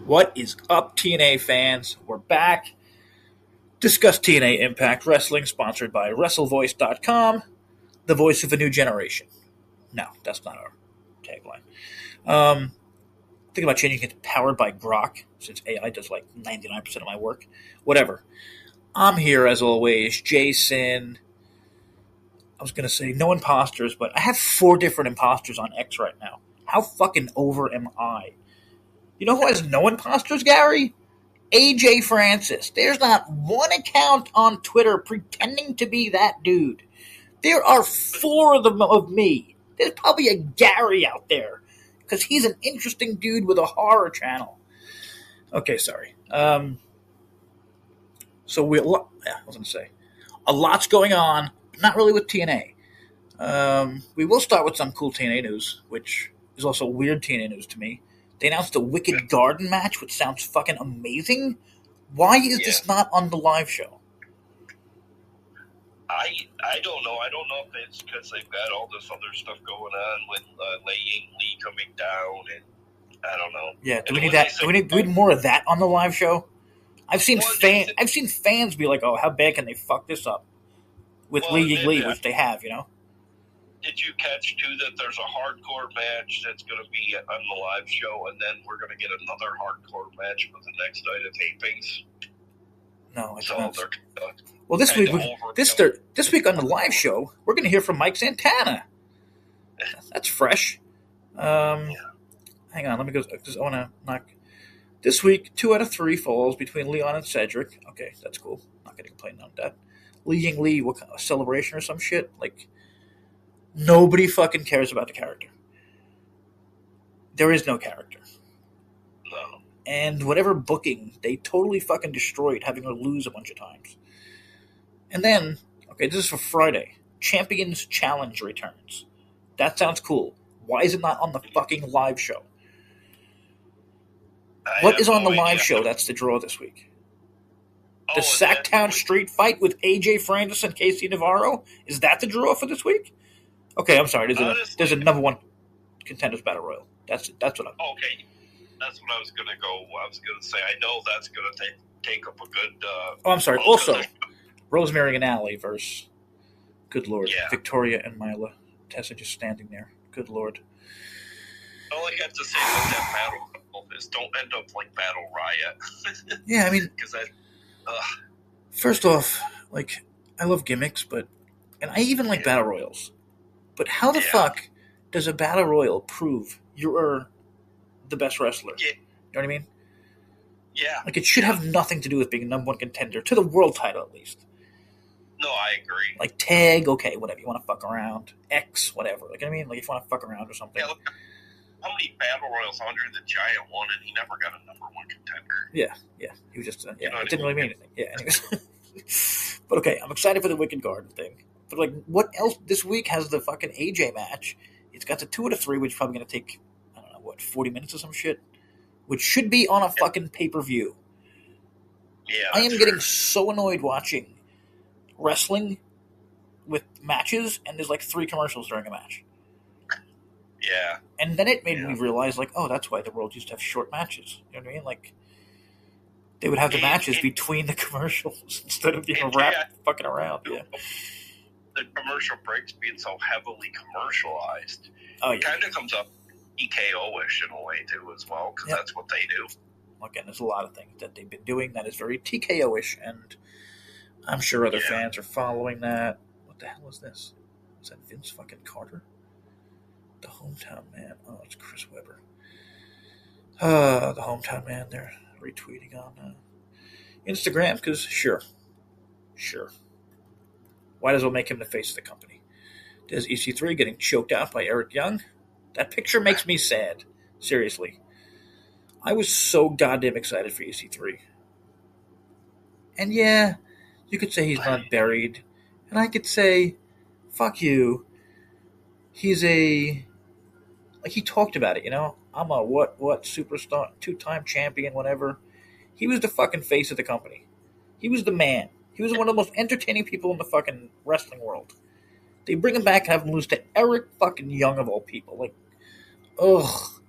What is up, TNA fans? We're back. Discuss TNA Impact Wrestling, sponsored by WrestleVoice.com, the voice of a new generation. No, that's not our tagline. Think about changing it to powered by Grok, since AI does like 99% of my work. Whatever. I'm here, as always, JaySin. I was going to say no imposters, but I have 4 different imposters on X right now. How fucking over am I? You know who has no imposters, Gary? AJ Francis. There's not one account on Twitter pretending to be that dude. There are 4 of them of me. There's probably a Gary out there because he's an interesting dude with a horror channel. Okay, sorry. I was going to say a lot's going on, but not really with TNA. We will start with some cool TNA news, which is also weird TNA news to me. They announced a Wicked Garden match, which sounds fucking amazing. Why is this not on the live show? I don't know. I don't know if it's because they've got all this other stuff going on with Lee coming down, and I don't know. Yeah, do we need that? Do we need more of that on the live show? I've seen fans be like, "Oh, how bad can they fuck this up?" With Lee, which they have, you know. Did you catch, too, that there's a hardcore match that's going to be on the live show, and then we're going to get another hardcore match for the next night of tapings? No, well, this week on the live show, we're going to hear from Mike Santana. That's fresh. Hang on, let me go. Because I want to knock. This week, 2 out of 3 falls between Leon and Cedric. Okay, that's cool. Not going to complain on that. Lee, what kind of celebration or some shit? Like, nobody fucking cares about the character. There is no character. No. And whatever booking, they totally fucking destroyed, having her lose a bunch of times. And then, okay, this is for Friday. Champions Challenge returns. That sounds cool. Why is it not on the fucking live show? What is on the live show that's the draw this week? The Sacktown Street Fight with AJ Francis and Casey Navarro? Is that the draw for this week? Okay, I'm sorry. There's a number 1 contenders battle royal. That's what I'm. Okay, that's what I was gonna go. I was gonna say I know that's gonna take up a good. I'm sorry. Also, Rosemary and Allie versus. Good Lord, Victoria and Mila. Tessa just standing there. Good Lord. All I have to say about that battle is don't end up like Battle Riot. Yeah, I mean, because first off, like I love gimmicks, and I even like battle royals. But how the fuck does a battle royal prove you're the best wrestler? Yeah. You know what I mean? Yeah. Like, it should have nothing to do with being a number 1 contender to the world title, at least. No, I agree. Like, tag, okay, whatever. You want to fuck around. X, whatever. Like, you know what I mean? Like, if you want to fuck around or something. Yeah, look, how many battle royals Andre the Giant won, and he never got a number 1 contender? Yeah. He was just, it didn't really mean anything. Yeah, anyways. But, okay, I'm excited for the Wicked Garden thing. But, like, what else this week has the fucking AJ match? It's got the 2 out of 3, which is probably going to take, 40 minutes or some shit? Which should be on a fucking pay-per-view. Yeah, I am getting so annoyed watching wrestling with matches, and there's like 3 commercials during a match. Yeah. And then it made me realize, like, oh, that's why the world used to have short matches. You know what I mean? Like, they would have the matches between the commercials instead of being fucking around. Yeah. The commercial breaks being so heavily commercialized, it kind of comes up TKO-ish in a way too as well, because that's what they do. Again, there's a lot of things that they've been doing that is very TKO-ish, and I'm sure other fans are following that. What the hell is this? Is that Vince fucking Carter? The Hometown Man. Oh, it's Chris Webber. The Hometown Man, they're retweeting on Instagram, because sure. Might as well make him the face of the company. There's EC3 getting choked out by Eric Young. That picture makes me sad. Seriously. I was so goddamn excited for EC3. And yeah, you could say he's not buried. And I could say, fuck you. He's like, he talked about it, you know? I'm a what superstar, 2-time champion, whatever. He was the fucking face of the company. He was the man. He was one of the most entertaining people in the fucking wrestling world. They bring him back and have him lose to Eric fucking Young of all people. Like, ugh.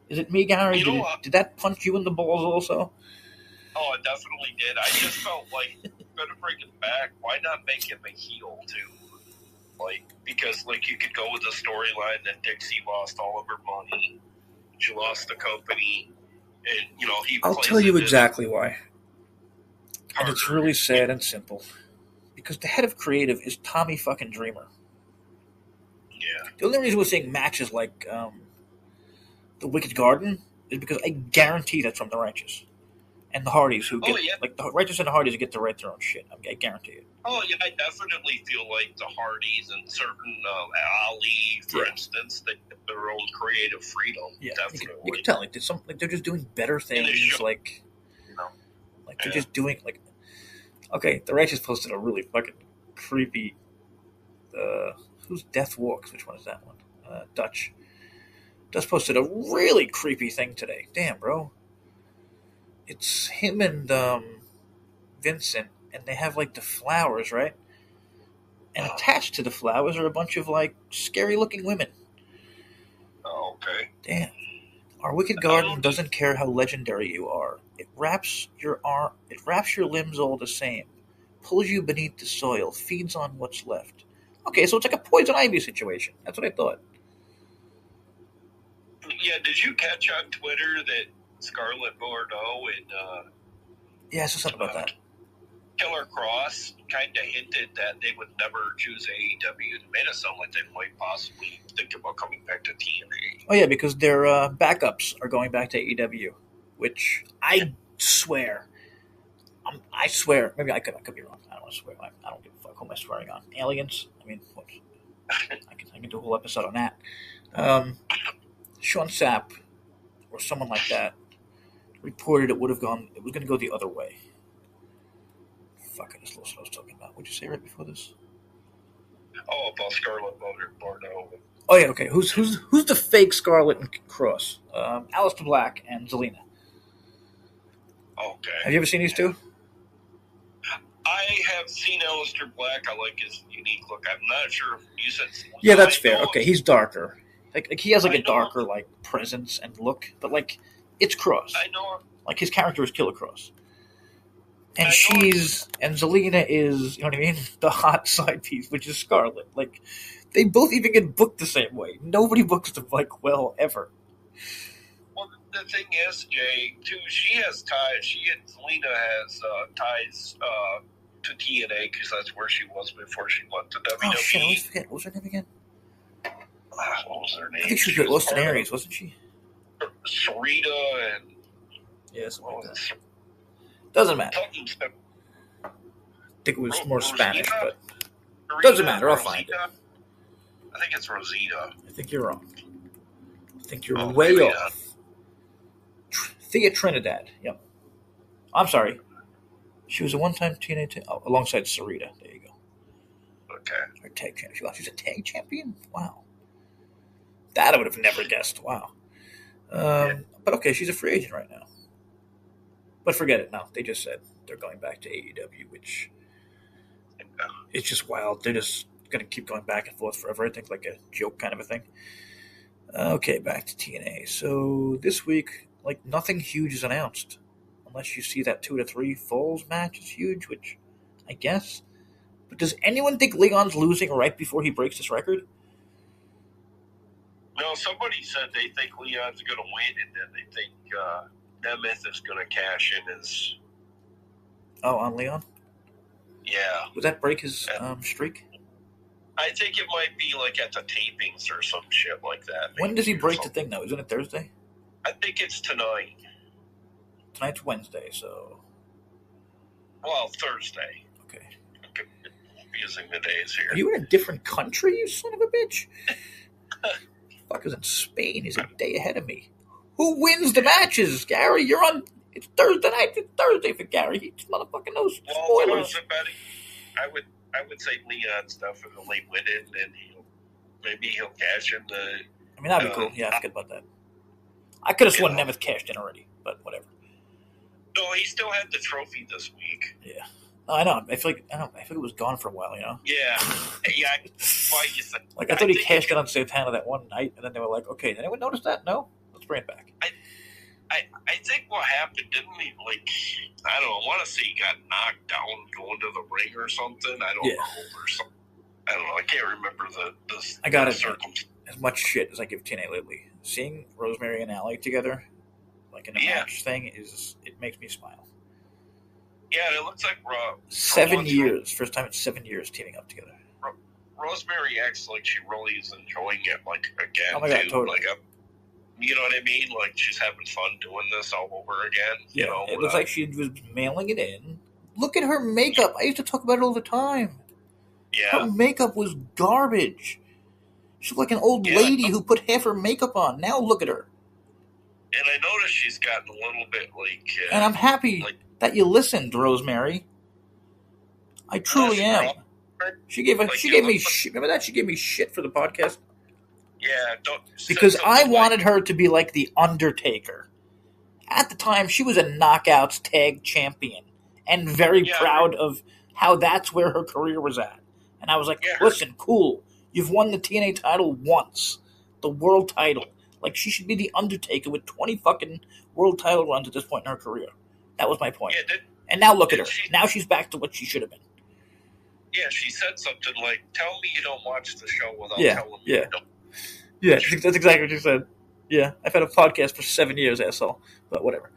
Is it me, Gary? You know what? Did that punch you in the balls also? Oh, it definitely did. I just felt like, better bring it back. Why not make him a heel, too? Like, because, like, you could go with the storyline that Dixie lost all of her money. She lost the company. And, you know, he I'll plays tell you it exactly why. And it's harder. really sad and simple. Because the head of creative is Tommy fucking Dreamer. Yeah. The only reason we're seeing matches like the Wicked Garden is because I guarantee that's from the Righteous. And the Hardys who get, like, the Righteous and the Hardys get to write their own shit. I guarantee it. Oh, yeah, I definitely feel like the Hardys and certain Ali, for instance, they get their own creative freedom. Yeah, definitely. you can tell, like, they're just doing better things, like, you know, like they're just doing, like, okay, the Righteous posted a really fucking creepy, who's Death Walks? Which one is that one? Dutch. Just posted a really creepy thing today. Damn, bro. It's him and Vincent, and they have, like, the flowers, right? And attached to the flowers are a bunch of, like, scary-looking women. Oh, okay. Damn. Our Wicked Garden doesn't care how legendary you are. It wraps your limbs all the same. Pulls you beneath the soil, feeds on what's left. Okay, so it's like a Poison Ivy situation. That's what I thought. Yeah, did you catch on Twitter that Scarlett Bordeaux and yeah, I saw something about that. Killer Cross kind of hinted that they would never choose AEW. It made it sound like they might possibly think about coming back to TNA. Oh yeah, because their backups are going back to AEW, which I swear, maybe I could be wrong. I don't want to swear. I don't give a fuck. Who am I swearing on? Aliens? I mean, what? I can do a whole episode on that. Sean Sapp or someone like that reported it was going to go the other way. Fuck, I just lost what I was talking about. What'd you say right before this? Oh, about Scarlett Bordeaux. Oh yeah, okay. Who's the fake Scarlett and Cross? Aleister Black and Zelina. Okay. Have you ever seen these two? I have seen Aleister Black. I like his unique look. I'm not sure if you said. Yeah, that's fair. Okay, he's darker. Like he has like a darker like presence and look, but like it's Cross. I know. Like his character is Killer Cross. And Zelina is, you know what I mean, the hot side piece, which is Scarlett. Like, they both even get booked the same way. Nobody books them, like, well, ever. Well, the thing is, Jay, too, she has ties. Zelina has ties to TNA because that's where she was before she went to WWE. Oh, shit, I always forget. What was her name again? What was her name? I think she was with Austin Aries, wasn't she? Sarita and... Yeah, something like that. Doesn't matter. I think it was more Spanish, but Rosita, doesn't matter. I'll find it. I think it's Rosita. I think you're wrong. I think you're way off. Thea Trinidad. Yep. I'm sorry. She was a one-time TNA alongside Sarita. There you go. Okay. Her tag champion. She's a tag champion? Wow. That I would have never guessed. Wow. But okay, she's a free agent right now. But forget it now. They just said they're going back to AEW, which it's just wild. They're just going to keep going back and forth forever. I think like a joke kind of a thing. Okay, back to TNA. So this week, like nothing huge is announced. Unless you see that 2 to 3 Falls match is huge, which I guess. But does anyone think Leon's losing right before he breaks this record? No, somebody said they think Leon's going to win and then they think... Nemeth is going to cash in his... Oh, on Leon? Yeah. Would that break his streak? I think it might be like at the tapings or some shit like that. When does he break the thing, though? Isn't it Thursday? I think it's tonight. Tonight's Wednesday, so... Well, Thursday. Okay. Confusing the days here. Are you in a different country, you son of a bitch? Fucker's in Spain. He's a day ahead of me. Who wins the matches, Gary? You're on. It's Thursday night. It's Thursday for Gary. He just motherfucking knows spoilers. I would say Leon's definitely win it, and maybe he'll cash in the. I mean, that'd be cool. Yeah, I forget about that. I could have sworn Nemeth cashed in already, but whatever. No, he still had the trophy this week. Yeah, I know. I feel like it was gone for a while. You know. Yeah. Why you said? Like I thought he cashed in on Santana that one night, and then they were like, "Okay, did anyone notice that? No, bring it back. I think what happened, didn't he, like, I don't know, I want to say he got knocked down going to the ring or something. I don't know. Or something. I don't know. I can't remember I got the it. circumstance. As much shit as I give TNA lately, seeing Rosemary and Allie together, like in a match thing, it makes me smile. Yeah, it looks like 7 years. First time in 7 years teaming up together. Rosemary acts like she really is enjoying it, like, again, oh my God, too. totally. Like, you know what I mean? Like, she's having fun doing this all over again. Yeah, you know, it looks like she was mailing it in. Look at her makeup. I used to talk about it all the time. Yeah. Her makeup was garbage. She looked like an old lady who put half her makeup on. Now look at her. And I noticed she's gotten a little bit, like... and I'm happy that you listened, Rosemary. I truly am. She gave me shit. Remember that? She gave me shit for the podcast. Yeah, because I wanted her to be like the Undertaker. At the time, she was a Knockouts tag champion and very proud of how that's where her career was at. And I was like, listen, cool. You've won the TNA title once, the world title. Like, she should be the Undertaker with 20 fucking world title runs at this point in her career. That was my point. Yeah, and now look at her. Now she's back to what she should have been. Yeah, she said something like, tell me you don't watch the show without telling me you don't. Yeah, that's exactly what you said. Yeah, I've had a podcast for 7 years, asshole. But whatever.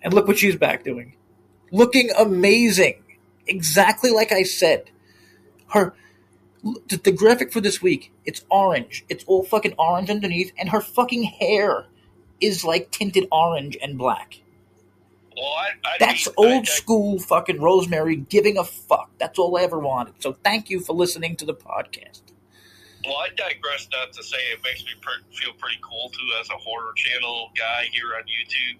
And look what she's back doing. Looking amazing. Exactly like I said. The graphic for this week, it's orange. It's all fucking orange underneath, and her fucking hair is like tinted orange and black. Well, that's old school fucking Rosemary giving a fuck. That's all I ever wanted. So thank you for listening to the podcast. Well, I digress not to say it makes me feel pretty cool, too, as a horror channel guy here on YouTube,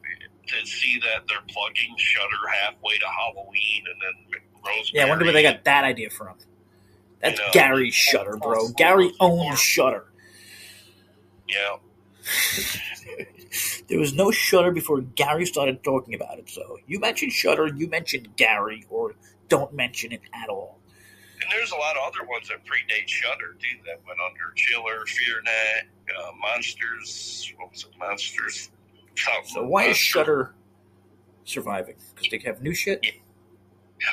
to see that they're plugging Shudder halfway to Halloween, and then Rosemary... Yeah, I wonder where they got that idea from. That's Gary's Shudder, bro. Gary owns Shudder. Yeah. There was no Shudder before Gary started talking about it. So you mentioned Shudder, you mentioned Gary, or don't mention it at all. And there's a lot of other ones that predate Shudder, too, that went under Chiller, FearNet, Monsters. What was it? Monsters. So why is Shudder surviving? Because they have new shit? Yeah.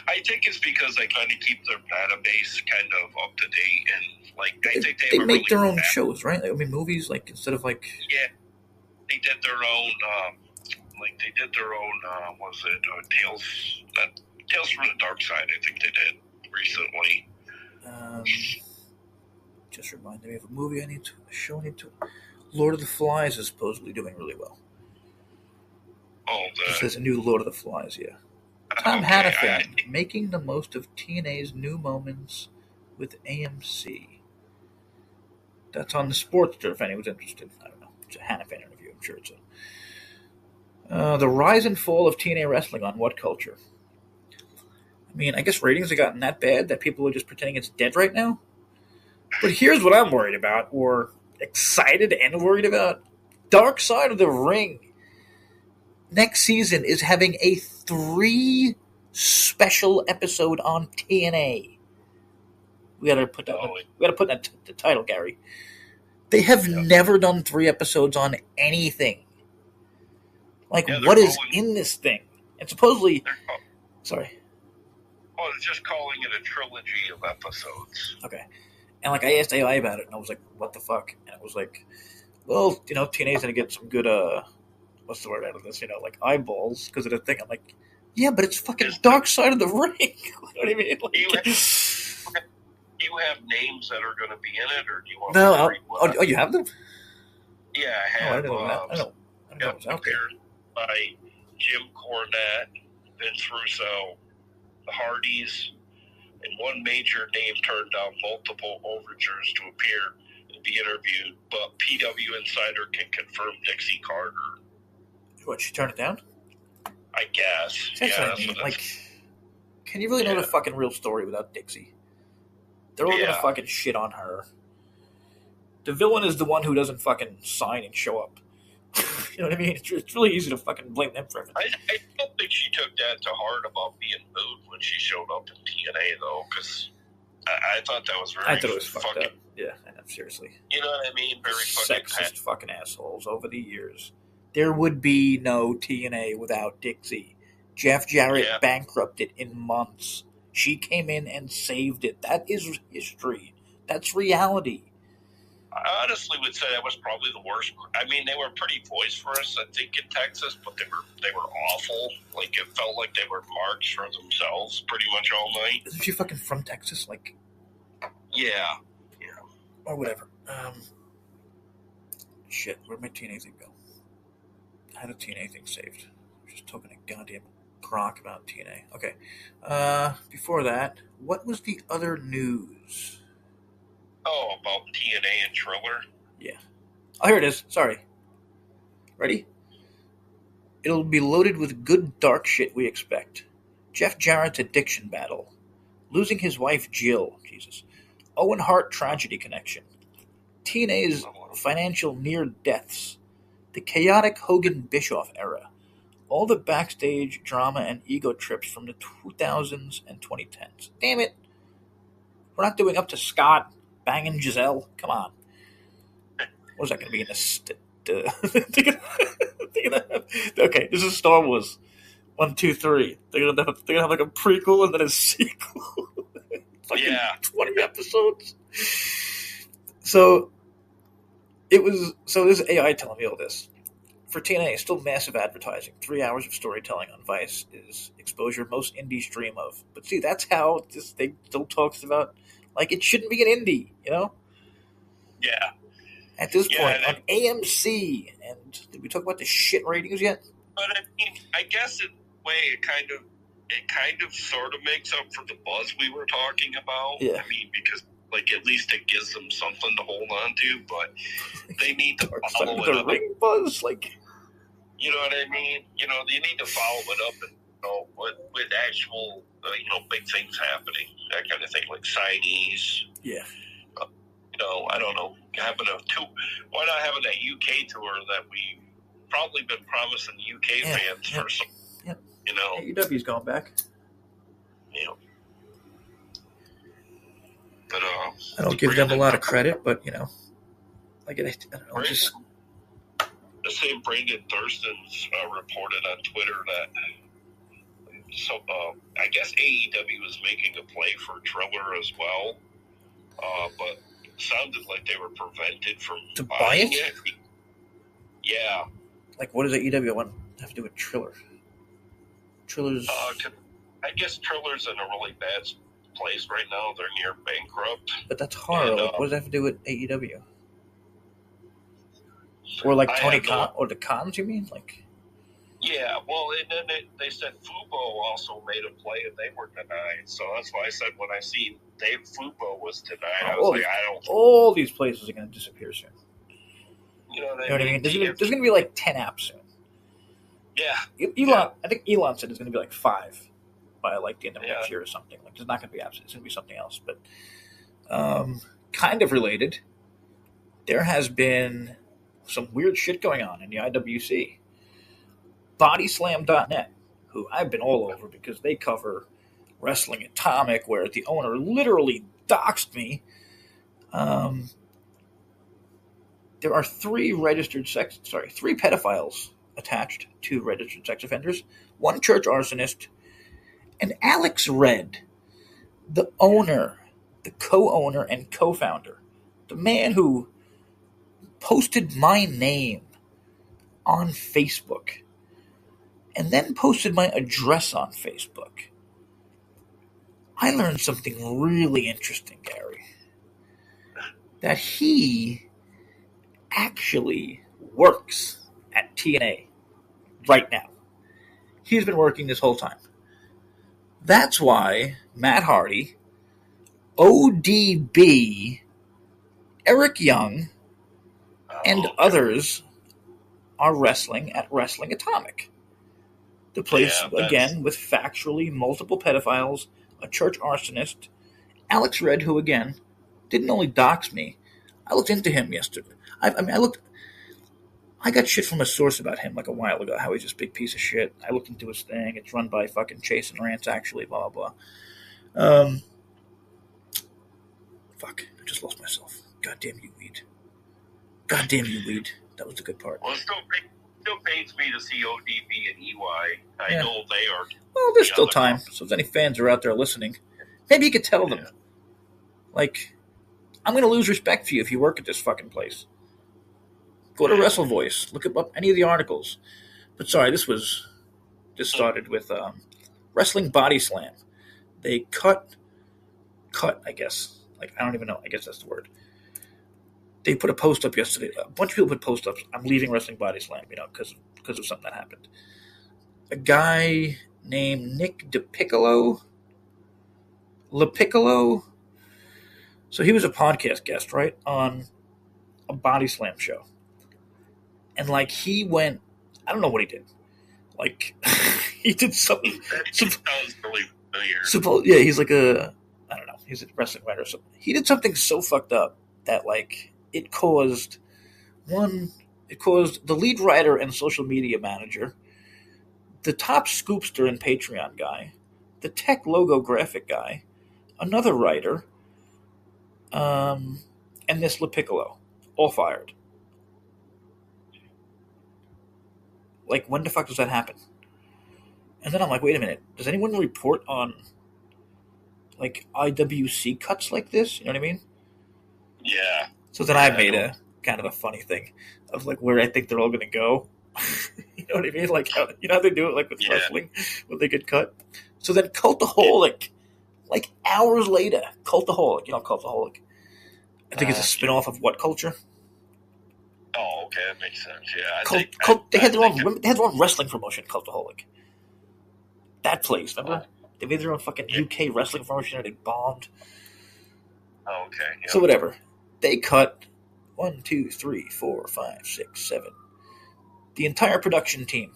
I think it's because they kind of keep their database kind of up to date, and like I think they make their own shows, right? I mean, movies, like instead of like they did their own, what was it Tales from the Darkside? I think they did recently. Just reminded me of a movie a show I need to. Lord of the Flies is supposedly doing really well. Oh, there's a new Lord of the Flies, yeah. Tom Hannafan, making the most of TNA's new moments with AMC. That's on the Sportster, if anyone's interested. I don't know. It's a Hannafan interview, I'm sure it's the rise and fall of TNA wrestling on What Culture? I mean, I guess ratings have gotten that bad that people are just pretending it's dead right now. But here's what I'm worried about, or excited and worried about. Dark Side of the Ring next season is having a 3 special episode on TNA. We gotta put that the title, Gary. They have never done 3 episodes on anything. Like, what is in this thing? And supposedly, sorry. Well, it's just calling it a trilogy of episodes. Okay. And like, I asked AI about it, and I was like, "What the fuck?" And it was like, "Well, TNA's gonna get some good what's the word out of this? Like eyeballs because of the thing." I'm like, "Yeah, but it's fucking Dark Side of the Ring." You know what I mean? Like, do you have names that are going to be in it, or do you want to read you have them? Yeah, I have. I don't know what's out there. By Jim Cornette, Vince Russo, the Hardys, and one major name turned down multiple overtures to appear and be interviewed, but PW Insider can confirm Dixie Carter. What, she turned it down? I guess. That's what I mean. Like, can you really know the fucking real story without Dixie? They're all gonna fucking shit on her. The villain is the one who doesn't fucking sign and show up. You know what I mean? It's really easy to fucking blame them for everything. I don't think she took that to heart about being booed when she showed up in TNA, though, because I thought that was very I thought it was fucked up. Yeah, seriously. You know what I mean? Very fucking Sexist fucking assholes over the years. There would be no TNA without Dixie. Jeff Jarrett bankrupted in months. She came in and saved it. That is history. That's reality. I honestly would say that was probably the worst. I mean, they were pretty voice for us, I think, in Texas, but they were awful. Like, it felt like they were marks for themselves pretty much all night. Isn't she fucking from Texas? Like, yeah. Or whatever. Shit, where'd my TNA thing go? I had a TNA thing saved. I'm just talking a goddamn crock about TNA. Okay. Before that, what was the other news? Oh, about TNA and Triller? Yeah. Oh, here it is. Sorry. Ready? It'll be loaded with good dark shit we expect. Jeff Jarrett's addiction battle. Losing his wife Jill. Jesus. Owen Hart tragedy connection. TNA's financial near-deaths. The chaotic Hogan-Bischoff era. All the backstage drama and ego trips from the 2000s and 2010s. Damn it. We're not doing up to Scott banging Giselle. Come on. What is that going to be in this? Okay, this is Star Wars. 1, 2, 3. They're gonna have like a prequel and then a sequel. Fucking 20 episodes. So this is AI telling me all this. For TNA, still massive advertising. 3 hours of storytelling on Vice is exposure most indies dream of. But see, that's how this thing still talks about, like, it shouldn't be an indie, you know? Yeah. At this point, on AMC, and did we talk about the shit ratings yet? But I mean, I guess in a way it kind of sort of makes up for the buzz we were talking about. Yeah. I mean, because like at least it gives them something to hold on to, but they need to follow it up. Ring buzz, like, you know what I mean? You know, they need to follow it up and with actual big things happening, that kind of thing, like signees. Yeah. I don't know, why not having that UK tour that we probably been promising UK fans for some, AEW's going back. But I don't give them a lot of credit, but I don't know, just the same Brandon Thurston's reported on Twitter that I guess AEW is making a play for Triller as well, but sounded like they were prevented from buying it. Yeah. Like, what does AEW want to have to do with Triller? Triller's... I guess Triller's in a really bad place right now. They're near bankrupt. But that's hard. What does that have to do with AEW? Or like Tony Khan? Or the Khans, you mean? Like... Yeah, well, and then they said Fubo also made a play and they were denied. So that's why I said when I see Dave Fubo was denied, I was like, I don't... All these places are going to disappear soon. You know what I mean? There's going to be like 10 apps soon. Yeah. Elon, I think Elon said there's going to be like 5 by like the end of next year or something. Like, there's not going to be apps. It's going to be something else. But kind of related, there has been some weird shit going on in the IWC. Bodyslam.net, who I've been all over because they cover Wrestling Atomic, where the owner literally doxed me. There are 3 pedophiles attached to registered sex offenders, 1 church arsonist, and Alex Red, the owner, the co-owner and co-founder, the man who posted my name on Facebook and then posted my address on Facebook. I learned something really interesting, Gary. That he actually works at TNA right now. He's been working this whole time. That's why Matt Hardy, ODB, Eric Young, and others are wrestling at Wrestling Atomic. The place, again, with factually multiple pedophiles, a church arsonist, Alex Red, who, again, didn't only dox me. I looked into him yesterday. I got shit from a source about him like a while ago, how he's this big piece of shit. I looked into his thing. It's run by fucking JaySin Rants, actually, blah, blah, blah. Fuck, I just lost myself. Goddamn you, weed. Goddamn you, weed. That was the good part. Well, it still pains me to see ODB and EY. I know they are. Well, there's still time. So if any fans are out there listening, maybe you could tell them, like, I'm going to lose respect for you if you work at this fucking place. Go to Wrestle Voice. Look up any of the articles. But sorry, this started with Wrestling Body Slam. They cut, I guess. Like, I don't even know. I guess that's the word. They put a post up yesterday. A bunch of people put posts up. I'm leaving Wrestling Body Slam, because of something that happened. A guy named Nick LaPiccolo. So he was a podcast guest, right, on a Body Slam show. And, like, he went, I don't know what he did. Like, he did something. Sounds really familiar. Yeah, he's like I don't know, he's a wrestling writer or something. He did something so fucked up that, like, it caused the lead writer and social media manager, the top scoopster and Patreon guy, the tech logo graphic guy, another writer, and this LaPiccolo, all fired. Like, when the fuck does that happen? And then I'm like, wait a minute, does anyone report on, like, IWC cuts like this? You know what I mean? Yeah. So then I made a kind of a funny thing of, like, where I think they're all going to go. You know what I mean? Like, how they do it, like, with wrestling, when they get cut. So then Cultaholic, like, hours later, Cultaholic, Cultaholic. I think it's a spin-off of What Culture? Oh, okay, that makes sense. Yeah, they had their own wrestling promotion, Cultaholic. That place, remember? They made their own fucking UK wrestling promotion and they bombed. Oh, okay. Yeah. So whatever. They cut 1, 2, 3, 4, 5, 6, 7. The entire production team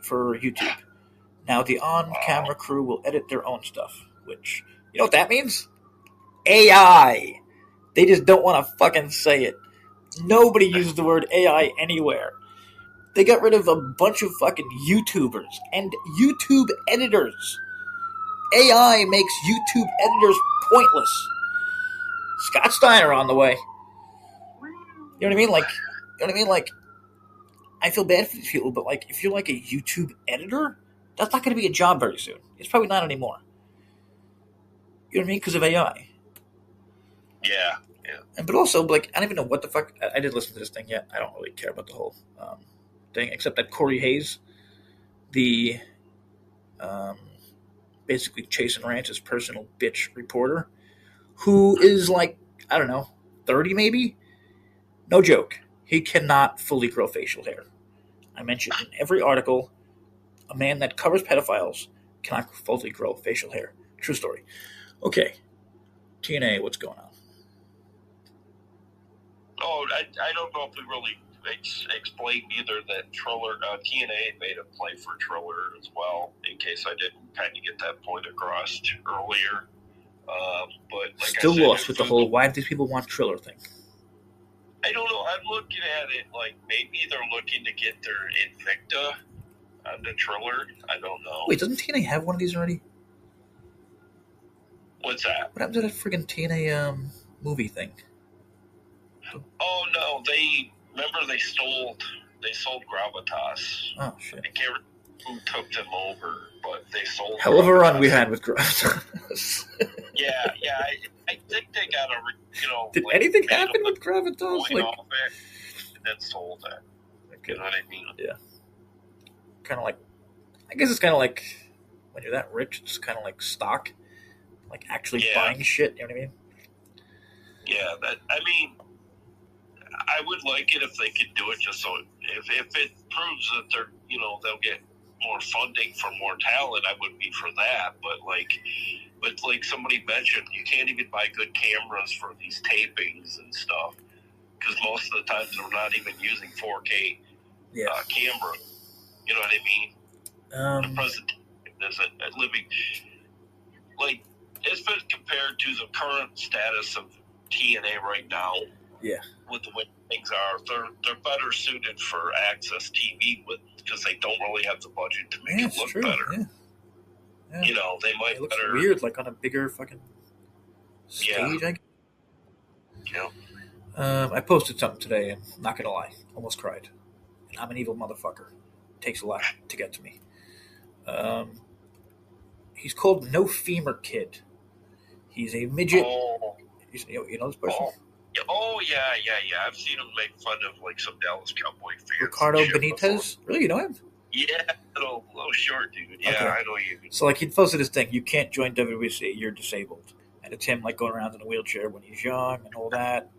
for YouTube. Now the on-camera crew will edit their own stuff, which, you know what that means? AI. They just don't want to fucking say it. Nobody uses the word AI anywhere. They got rid of a bunch of fucking YouTubers and YouTube editors. AI makes YouTube editors pointless. Scott Steiner on the way. You know what I mean? Like, I feel bad for these people, but, like, if you're like a YouTube editor, that's not going to be a job very soon. It's probably not anymore. You know what I mean? Because of AI. Yeah. But also, like, I don't even know what the fuck. I didn't listen to this thing yet. I don't really care about the whole thing, except that Corey Hayes, the basically Chase and Ranch's personal bitch reporter, who is, like, I don't know, 30 maybe? No joke. He cannot fully grow facial hair. I mentioned in every article, a man that covers pedophiles cannot fully grow facial hair. True story. Okay. TNA, what's going on? Oh, I don't know if we really explained either that TNA made a play for Triller as well, in case I didn't kind of get that point across earlier. But like Still I said, lost with the whole why do these people want Triller thing. I don't know. I'm looking at it like maybe they're looking to get their Invicta on the Triller. I don't know. Wait, doesn't TNA have one of these already? What's that? What happened to that friggin' TNA movie thing? Oh no, they sold Gravitas. Oh shit! I can't remember who took them over, but they sold. Hell of a run we had with Gravitas. Yeah. I think they got Did like, anything happen with Gravitas? Like, off it and then sold it. Okay. You know what I mean? Yeah. Kind of like, I guess it's kind of like when you're that rich, it's kind of like stock, like actually buying shit. You know what I mean? Yeah, I would like it if they could do it just so if it proves that they're they'll get more funding for more talent, I would be for that. But like somebody mentioned, you can't even buy good cameras for these tapings and stuff because most of the times they're not even using 4K camera. You know what I mean? The presentation is a living like it's been compared to the current status of TNA right now. Yeah. With the way things are, they're better suited for access TV because they don't really have the budget to make it look better. Yeah. They might it looks better. Weird, like on a bigger fucking stage. Yeah. I guess. Yeah. I posted something today, and I'm not gonna lie, almost cried. And I'm an evil motherfucker. It takes a lot to get to me. Um, he's called No Femur Kid. He's a midget. Oh, You know this person? oh, yeah, oh, yeah. I've seen him make fun of like some Dallas Cowboy fans. Ricardo and shit before. Benitez. Really, you know him? Yeah, little short dude. Yeah, Okay. I know you. So like he posted this thing: you can't join WWC, you're disabled. And it's him like going around in a wheelchair when he's young and all that.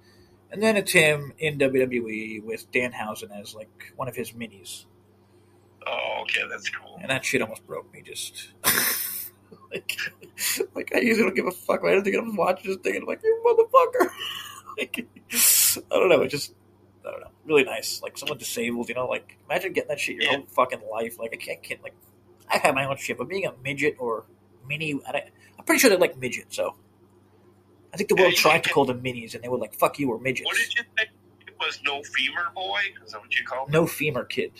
And then it's him in WWE with Danhausen as like one of his minis. Oh, okay, that's cool. And that shit almost broke me. Just like, I usually don't give a fuck. I don't think I'm watching this thing and I'm like, you motherfucker. Like, I don't know. I don't know. Really nice. Like someone disabled, you know. Like imagine getting that shit your whole fucking life. Like I can't. Like I have my own shit, but being a midget or mini, I'm pretty sure they're like midget. So I think the world tried to call them minis, and they were like, "Fuck you," or midgets. What did you think? It was No Femur Boy? Is that what you call him? No Femur Kid.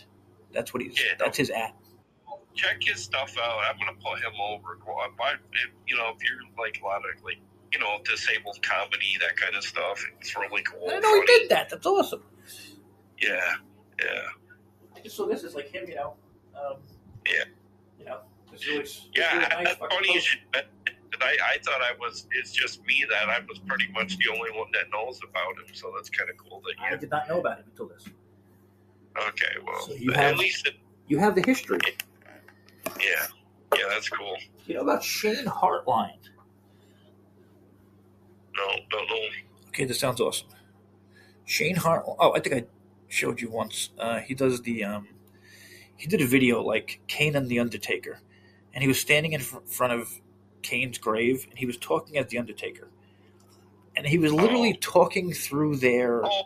That's what he's. Yeah, that's his at. Check his stuff out. I'm gonna put him over. If you're like a lot of like disabled comedy, that kind of stuff, it's really cool. I know he did that. That's awesome. Yeah. So this is like him, you know. Yeah. You know, it's really, yeah. really nice. That's funny you should mention it. I thought it's just me that I was pretty much the only one that knows about him, so that's kind of cool. I did not know about him until this. Okay, well, so you have the history. Yeah, that's cool. You know about Shane Hartline? No, don't know. Okay, this sounds awesome. Shane Hartline. Oh, I think I showed you once. He does the he did a video like Kane and the Undertaker, and he was standing in front of Kane's grave, and he was talking as the Undertaker, and he was literally talking through their. Oh,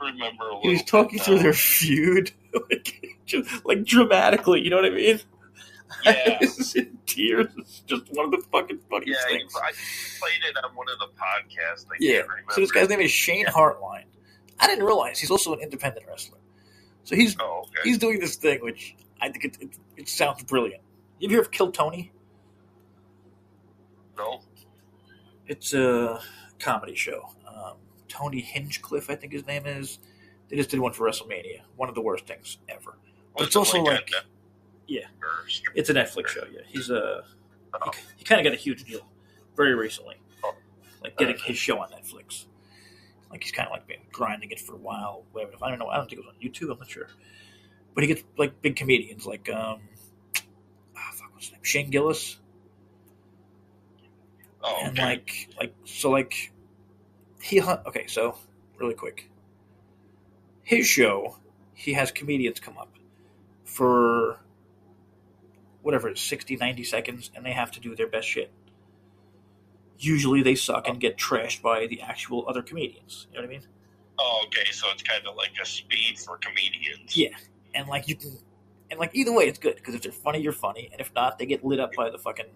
I remember. He was talking through their feud, like dramatically. You know what I mean? Yeah. This is in tears. It's just one of the fucking funniest things. I played it on one of the podcasts. I can't remember. So this guy's name is Shane Hartline. I didn't realize he's also an independent wrestler. So he's doing this thing, which I think it sounds brilliant. You ever hear of Kill Tony? No. It's a comedy show. Tony Hinchcliffe, I think his name is. They just did one for WrestleMania. One of the worst things ever. But it's also like it's a Netflix show. Yeah, he kind of got a huge deal very recently, like getting his show on Netflix. Like he's kind of like been grinding it for a while. I don't know. I don't think it was on YouTube. I'm not sure. But he gets like big comedians like what's his name? Shane Gillis. Oh, and so really quick. His show, he has comedians come up for whatever it is, 60, 90 seconds, and they have to do their best shit. Usually they suck and get trashed by the actual other comedians. You know what I mean? Oh, okay. So it's kind of like a speed for comedians. Yeah. And like you can, and like either way it's good, because if they're funny, you're funny, and if not, they get lit up by the fucking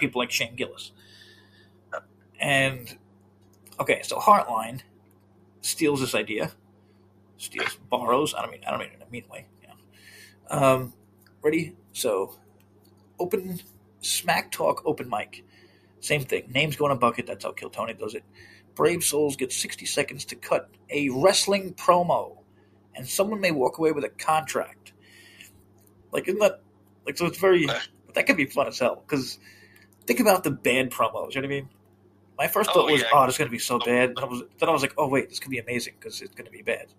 people like Shane Gillis. And okay, so Hartline steals this idea. Borrows. I don't mean it in a mean way. Yeah. Ready? So, open Smack Talk open mic. Same thing. Names go in a bucket. That's how Kill Tony does it. Brave Souls get 60 seconds to cut a wrestling promo, and someone may walk away with a contract. Like, isn't that like so? It's very. That could be fun as hell, because think about the bad promos. You know what I mean? My first thought was, "Oh, this is going to be so bad." Then I was like, "Oh wait, this could be amazing because it's going to be bad."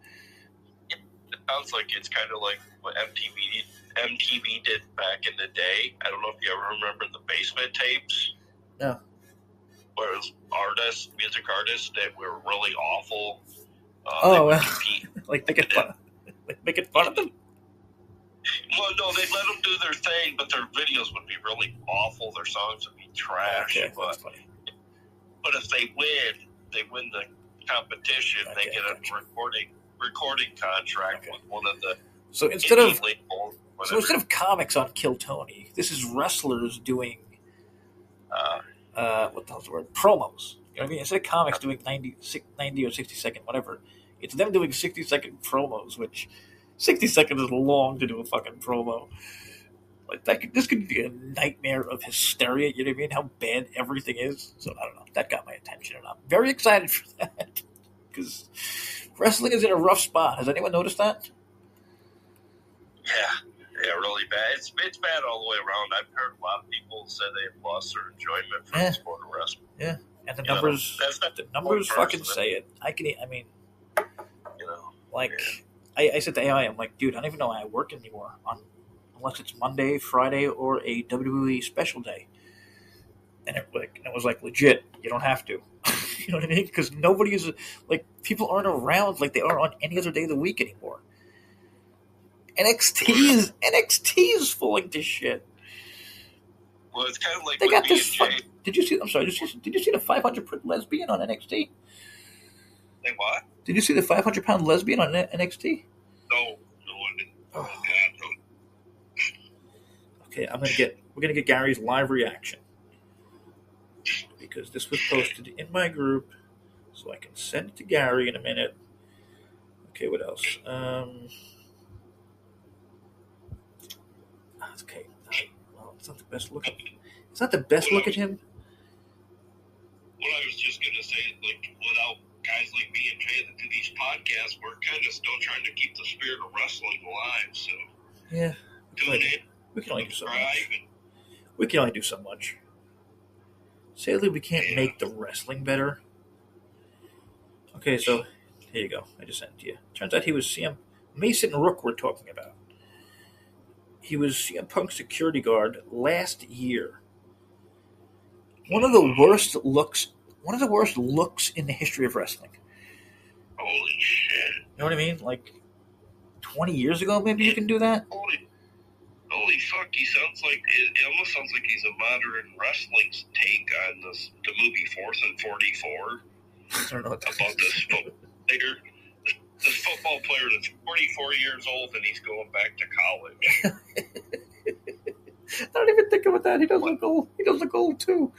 It sounds like it's kind of like what MTV did back in the day. I don't know if you ever remember the Basement Tapes. No. Where it was music artists that were really awful. Like making fun of them. Well, no, they let them do their thing, but their videos would be really awful. Their songs would be trash. Okay, that's funny. But if they win the competition. They get a recording contract with one of the. So instead of comics on Kill Tony, this is wrestlers doing what the hell's the word? Promos. You know what I mean? Instead of comics doing 90 or 60 second whatever, it's them doing 60 second promos, which 60 seconds is long to do a fucking promo. Like this could be a nightmare of hysteria. You know what I mean? How bad everything is. So I don't know. That got my attention, and I'm very excited for that because wrestling is in a rough spot. Has anyone noticed that? Yeah, really bad. It's bad all the way around. I've heard a lot of people say they've lost their enjoyment from the sport of wrestling. Yeah, and the numbers, fucking say it. I mean, I said to AI, I'm like, dude, I don't even know why I work anymore unless it's Monday, Friday, or a WWE special day. And it was like legit. You don't have to. You know what I mean? Because nobody is people aren't around like they are on any other day of the week anymore. NXT is falling to shit. Well, it's kind of like they got this. Did you see? I'm sorry. Did you see the 500-pound lesbian on NXT? They what? Did you see the 500-pound lesbian on NXT? No, I didn't. Oh. Okay, we're gonna get Gary's live reaction because this was posted in my group, so I can send it to Gary in a minute. Okay, what else? Okay, well, it's not the best look. It's not the best look at him. What I was just gonna say, without guys like me and Jay that do these podcasts, we're kind of still trying to keep the spirit of wrestling alive. So yeah, we can only do so much. We can only do so much. Sadly, we can't make the wrestling better. Okay, so here you go. I just sent it to you. Turns out he was Mason Rook we're talking about. He was CM Punk's security guard last year. One of the worst looks in the history of wrestling. Holy shit. You know what I mean? 20 years ago, maybe you can do that? Holy fuck, it almost sounds like he's a modern wrestling's take on the movie 4th and 44. I don't know what that about this football player. This football player that's 44 years old and he's going back to college. I don't even think about that. He does look old. He does look old too.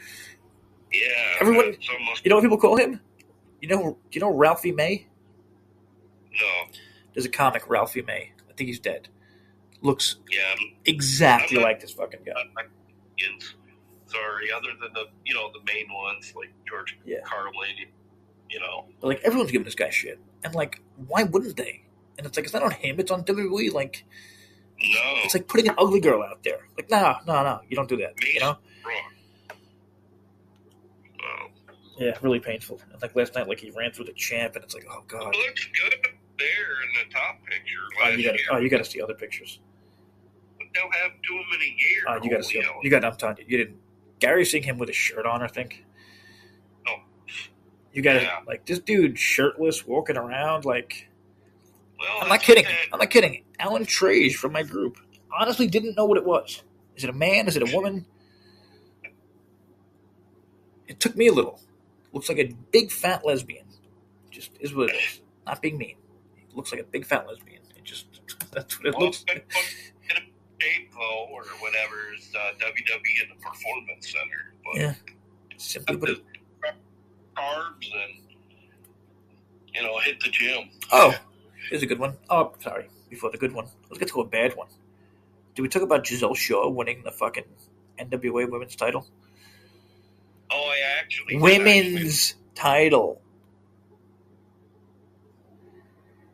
Yeah. Everyone, you know what people call him? Do you know Ralphie May? No. There's a comic, Ralphie May. I think he's dead. Looks exactly like this fucking guy. Sorry, other than the main ones like George Carlin, But everyone's giving this guy shit, and why wouldn't they? And it's it's not on him; it's on WWE. No, it's like putting an ugly girl out there. No, you don't do that. Wrong. Yeah, really painful. And last night, he ran through the champ, and it's oh god. It looks good there in the top picture. You got to see other pictures. But they'll have too many years. You got to see. I'm telling you, you didn't. Gary's seeing him with a shirt on, I think. No. You got to this dude shirtless walking around Well, I'm not kidding. I'm not kidding. Alan Trage from my group honestly didn't know what it was. Is it a man? Is it a woman? It took me a little. Looks like a big fat lesbian. Just is what it is. Not being mean. It looks like a big fat lesbian. That's what it looks like. Shape though, or whatever is WWE in the Performance Center. But yeah. Simply put it. Carbs and hit the gym. Oh, here's a good one. Oh, sorry. Before the good one, let's get to a bad one. Did we talk about Giselle Shaw winning the fucking NWA Women's title? Oh, I actually Women's title.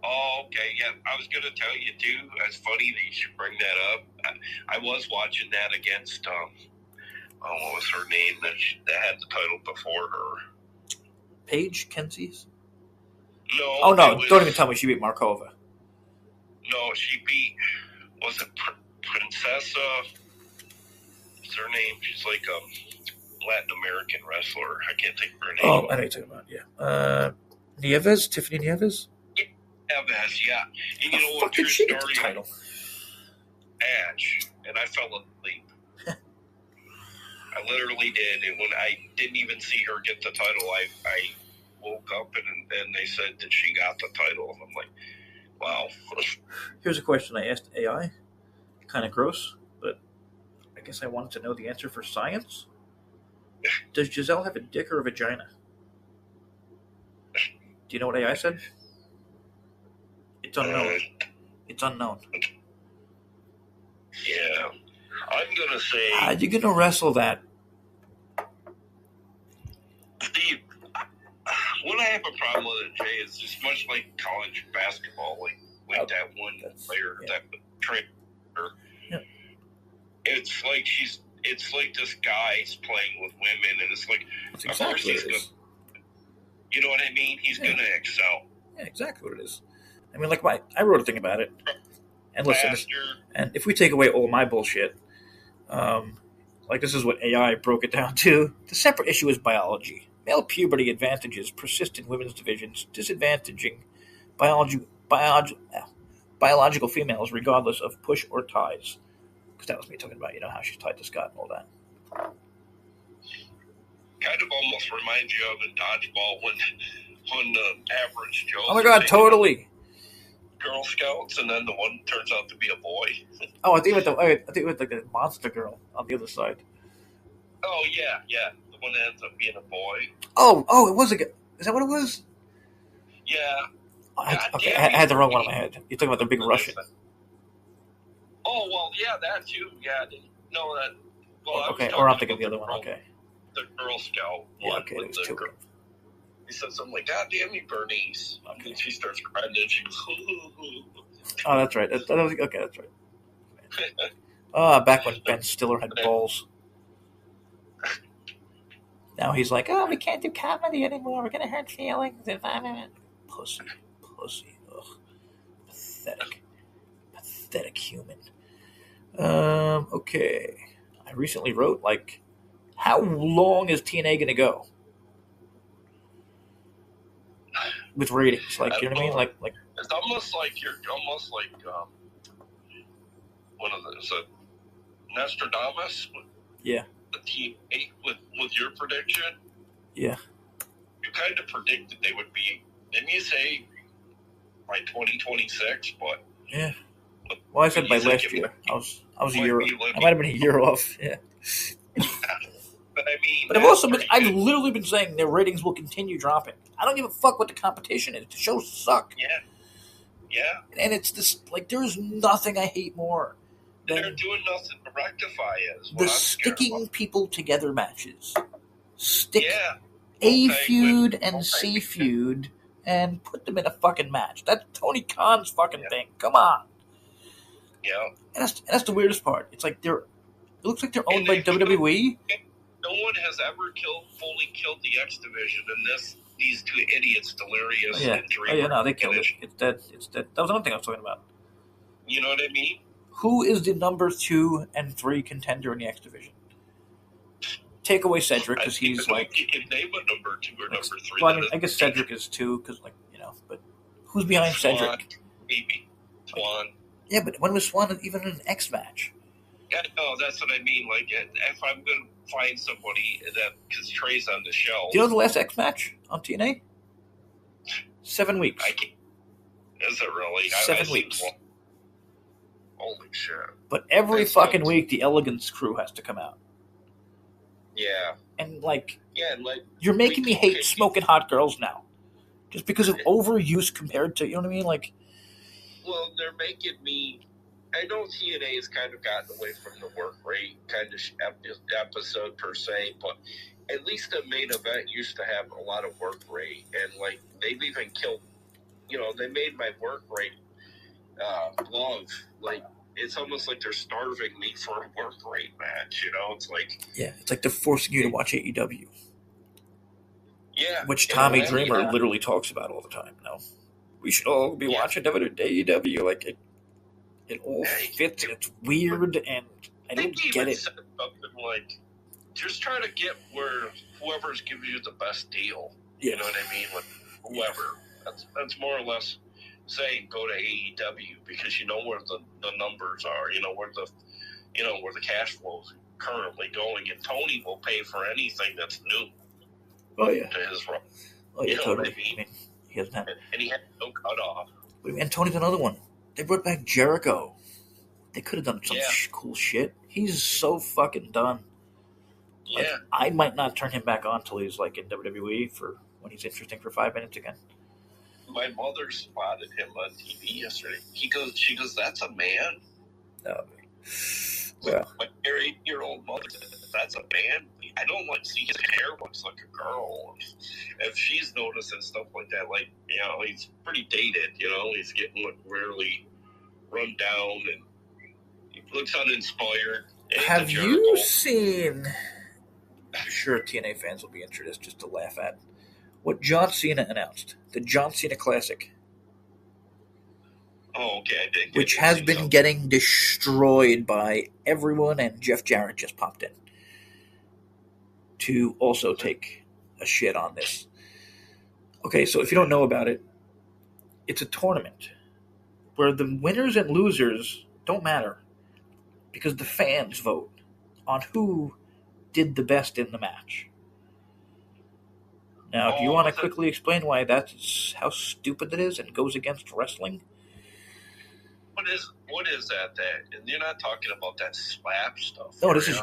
Oh, okay. Yeah, I was going to tell you too. It's funny that you should bring that up. I was watching that against what was her name that had the title before her? Paige Kenzie's? No. Oh no! Don't even tell me she beat Markova. No, she beat. Was it Princessa? What's her name? She's like a Latin American wrestler. I can't think of her name. Oh, I know you're talking about. Yeah. Nieves, Tiffany Nieves. Nieves, yeah. And you know what? Fucking True she story. got the title. Match, and I fell asleep. I literally did, and when I didn't even see her get the title, I woke up and then they said that she got the title. And I'm like, wow. Here's a question I asked AI. Kind of gross, but I guess I wanted to know the answer for science. Does Giselle have a dick or a vagina? Do you know what AI said? It's unknown. It's unknown. Yeah. going to say... How are you going to wrestle that? Steve, what I have a problem with it, Jay, is just much like college basketball, like that one player, that trainer. Yeah. It's like this guy's playing with women, and it's like, That's of course exactly he's what it is. going. You know what I mean? He's going to excel. Yeah, exactly what it is. I mean, like, I wrote a thing about it. And listen, and if we take away all my bullshit, like this is what AI broke it down to. The separate issue is biology. Male puberty advantages persist in women's divisions, disadvantaging biological females regardless of push or ties. Because that was me talking about, how she's tied to Scott and all that. Kind of almost reminds you of a dodgeball when the average Joe. Oh my God, totally. Girl Scouts, and then the one turns out to be a boy. Oh, I think it was like the monster girl on the other side. Oh yeah, the one that ends up being a boy. Oh, it was is that what it was? Yeah. I had the wrong one in my head. You're talking about the big Russian. Oh well, yeah, that too. Yeah, no, that. Well, okay, or I'm thinking the other one. Okay. The Girl Scout one. Yeah, okay, with the girl. He said something like, "God damn you, Bernice!" Okay. And she starts crying, and she goes, "Oh, that's right. That's right." Back when Ben Stiller had balls. Now he's like, "Oh, we can't do comedy anymore. We're gonna hurt feelings." Pussy. Ugh. Pathetic human. Okay. I recently wrote, like, how long is TNA gonna go? With ratings, like, you know what I mean? Like it's almost like one of those Nostradamus. Yeah. The TNA with your prediction. Yeah. You kind of predicted they would be. Didn't you say by 2026? But yeah. Well, I said by last year. I was a year. I might have been a year off. Yeah. But I mean, but I've literally been saying their ratings will continue dropping. I don't give a fuck what the competition is. The shows suck. Yeah. And it's this, like, there's nothing I hate more than they're doing nothing to rectify it. The sticking people together matches. Stick A feud and C feud and put them in a fucking match. That's Tony Khan's fucking thing. Come on. Yeah. And that's the weirdest part. It's like it looks like they're owned by WWE. No one has ever fully killed the X Division, and these two idiots, Delirious and Dreamer. Oh yeah, no, they killed it. It's dead. That was another thing I was talking about. You know what I mean? Who is the number 2 and 3 contender in the X Division? Take away Cedric, because he's like... You can name a number 2 or number 3. Well, I guess Cedric is 2, because, like, but who's behind Cedric? Maybe. Swan. Yeah, but when was Swan even in an X match? Yeah, no, that's what I mean. Like, if I'm going to find somebody that, because Trey's on the show. Do you know the last X match on TNA? 7 weeks. Is it really? 7 weeks. Holy shit. But every fucking week, the Elegance crew has to come out. Yeah. And, like, like you're making me hate smoking hot girls now. Just because of overuse compared to, you know what I mean? Like, well, they're making me... I know TNA has kind of gotten away from the work rate kind of episode per se, but at least the main event used to have a lot of work rate. And, like, they've even killed... they made my work rate love. Like, it's almost like they're starving me for a work rate match, It's like... Yeah, it's like they're forcing you to watch AEW. Yeah. Which Tommy Dreamer literally talks about all the time. We should all be watching AEW. Like, it all fits, and it's weird, and I don't get it. Said something like, just try to get where whoever's giving you the best deal. Yeah. You know what I mean? With whoever. That's more or less saying go to AEW because you know where the numbers are, where the cash flow is currently going, and Tony will pay for anything that's new. Oh yeah. To his run. Oh yeah, totally. What I mean? He doesn't have, and he had no cutoff. And Tony's another one. They brought back Jericho. They could have done some cool shit. He's so fucking done. Yeah. Like, I might not turn him back on until he's like in WWE for when he's interesting for 5 minutes again. My mother spotted him on TV yesterday. She goes, that's a man. Oh, well. Like Gary manly. I don't like see his hair looks like a girl. If she's noticing stuff like that, like, you know, he's pretty dated, you know, he's getting really run down and he looks uninspired. Have you seen, I'm sure TNA fans will be interested just to laugh at, what John Cena announced? The John Cena Classic. Oh, okay, I did. Which has been getting destroyed by everyone, and Jeff Jarrett just popped in to also take a shit on this. Okay, so if you don't know about it, it's a tournament where the winners and losers don't matter because the fans vote on who did the best in the match. Now, do you want to quickly explain why that's how stupid it is and goes against wrestling? What is that? And you're not talking about that slap stuff. No, this is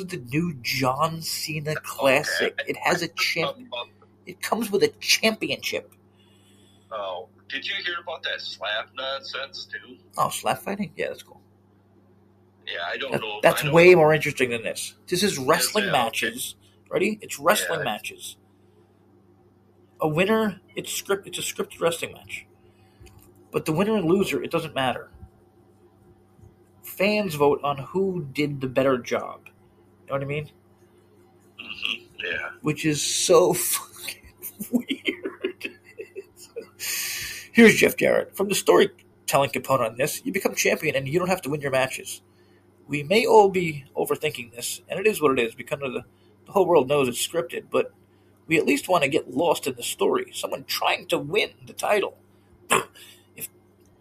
the new John Cena Classic. Okay. It has a It comes with a championship. Oh, did you hear about that slap nonsense too? Oh, slap fighting? Yeah, that's cool. Yeah, I don't know. That's way more interesting than this. This is wrestling matches. Okay. Ready? It's wrestling matches. A winner, it's a scripted wrestling match. But the winner and loser, it doesn't matter. Fans vote on who did the better job. You know what I mean? Mm-hmm. Yeah. Which is so fucking weird. Here's Jeff Jarrett. From the storytelling component on this, you become champion and you don't have to win your matches. We may all be overthinking this, and it is what it is because the whole world knows it's scripted, but we at least want to get lost in the story. Someone trying to win the title.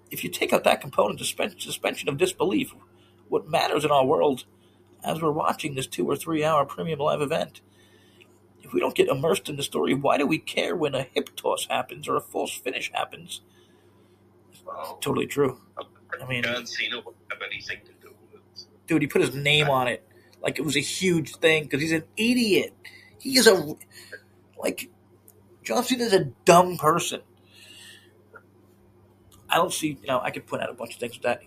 If you take out that component, suspension of disbelief, what matters in our world as we're watching this 2 or 3 hour premium live event, if we don't get immersed in the story, why do we care when a hip toss happens or a false finish happens? Well, totally true. I mean, John Cena wouldn't have anything to do with it. Dude, he put his name on it like it was a huge thing because he's an idiot. He is John Cena is a dumb person. I don't see, I could point out a bunch of things with that.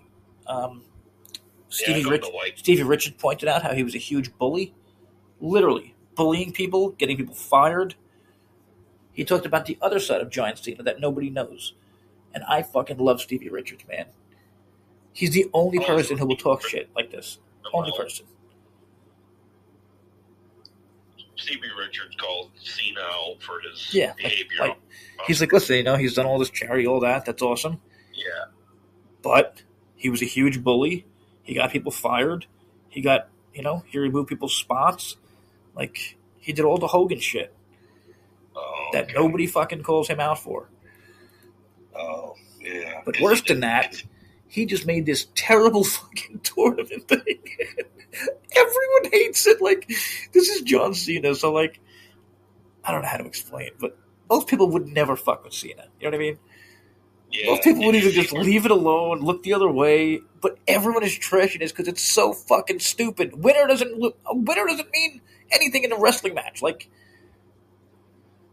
Stevie Richards pointed out how he was a huge bully. Literally, bullying people, getting people fired. He talked about the other side of John Cena that nobody knows. And I fucking love Stevie Richards, man. He's the only person who will talk shit like this. Only person. Stevie Richards called Cena out for his behavior. He's like, listen, he's done all this charity, all that. That's awesome. Yeah. But he was a huge bully. He got people fired. He got, he removed people's spots. Like, he did all the Hogan shit that nobody fucking calls him out for. Oh, yeah. But worse than that, he just made this terrible fucking tournament thing. Everyone hates it. Like, this is John Cena, so, I don't know how to explain it, but most people would never fuck with Cena. You know what I mean? Yeah, most people would either just leave it alone, look the other way, but everyone is trashing this because it's so fucking stupid. A winner doesn't mean anything in a wrestling match.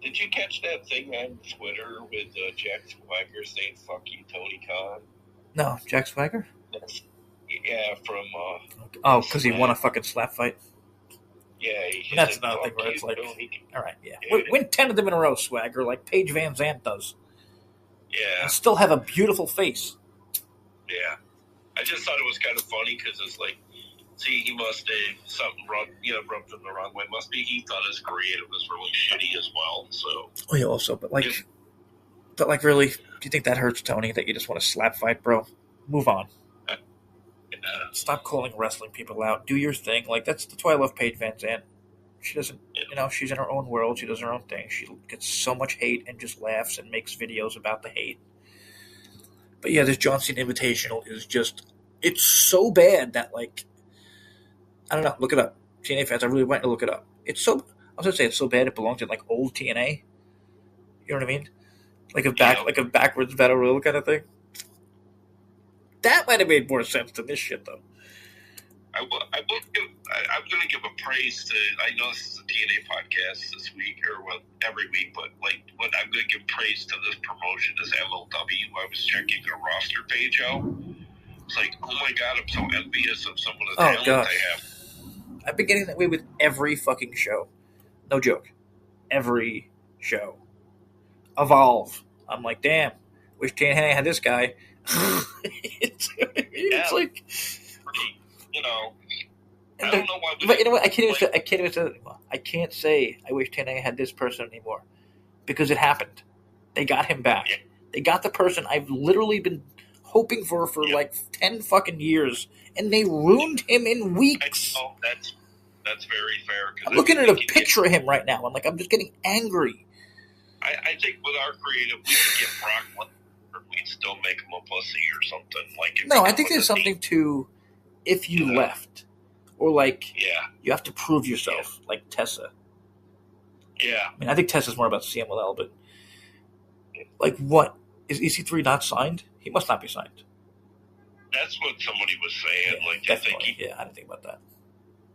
Did you catch that thing on Twitter with Jack Swagger saying "fuck you, Tony Khan"? No, Jack Swagger. Yeah, from. Because he won a fucking slap fight. Yeah, that's another thing where it's like, all right, yeah, win 10 of them in a row, Swagger, like Paige Van Zandt does. Yeah, and still have a beautiful face. Yeah, I just thought it was kind of funny because it's like, see, he must have something rubbed him the wrong way. Must be he thought his creative was really shitty as well. So. Oh, yeah, also, but really, do you think that hurts Tony that you just want to slap fight, bro? Move on. Stop calling wrestling people out. Do your thing. That's why I love Paige Van Zandt. She doesn't, she's in her own world. She does her own thing. She gets so much hate and just laughs and makes videos about the hate. But yeah, this John Cena Invitational is just, it's so bad that I don't know. Look it up. TNA fans, I really went to look it up. I was going to say it's so bad it belongs in old TNA. You know what I mean? Like a backwards battle royal kind of thing. That might have made more sense than this shit, though. I'm going to give a praise to. I know this is a TNA podcast this week, or every week, but what I'm going to give praise to this promotion is MLW. I was checking their roster page out. It's like, oh my god, I'm so envious of some of the talent they have. I've been getting that way with every fucking show. No joke. Every show. Evolve. I'm like, damn, wish TNA had this guy. It's like, you know, I and don't know why. but you know what? I can't even say that anymore. I can't say I wish TNA had this person anymore because it happened. They got him back. Yeah. They got the person I've literally been hoping for like 10 fucking years, and they ruined him in weeks. Oh, that's very fair. I'm looking at a picture of him right now. I'm just getting angry. I think with our creative, we could get Brock Lesnar, we'd still make him a pussy or something. Like, no, I think there's something to if you left, or like you have to prove yourself, like Tessa. Yeah. I mean, I think Tessa's more about CMLL, but like, what is EC3 not signed? He must not be signed. That's what somebody was saying. Yeah, like, definitely. I didn't think about that.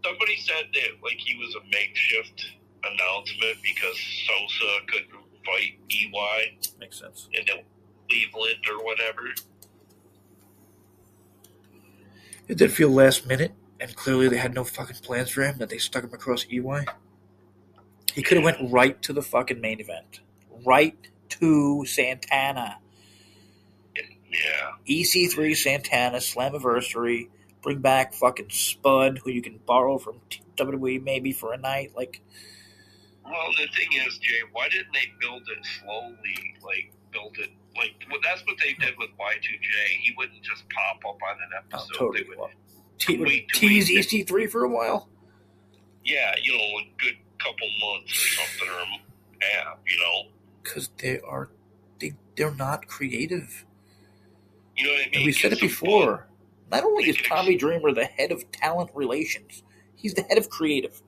Somebody said that like he was a makeshift announcement because Sosa couldn't fight EY. Makes sense. In Cleveland or whatever. It did feel last minute, and clearly they had no fucking plans for him, that they stuck him across EY. He could have went right to the fucking main event. Right to Santana. Yeah. EC3 Santana, Slammiversary, bring back fucking Spud, who you can borrow from WWE maybe for a night, like... Well, the thing is, Jay, why didn't they build it slowly? Like, build it... Like, well, that's what they did with Y2J. He wouldn't just pop up on an episode. Totally. They would tease EC3 for a while? Yeah, you know, a good couple months or something, or you know? Because they're not creative. You know what I mean? And we said it before. Not only is Tommy Dreamer the head of talent relations, he's the head of creative.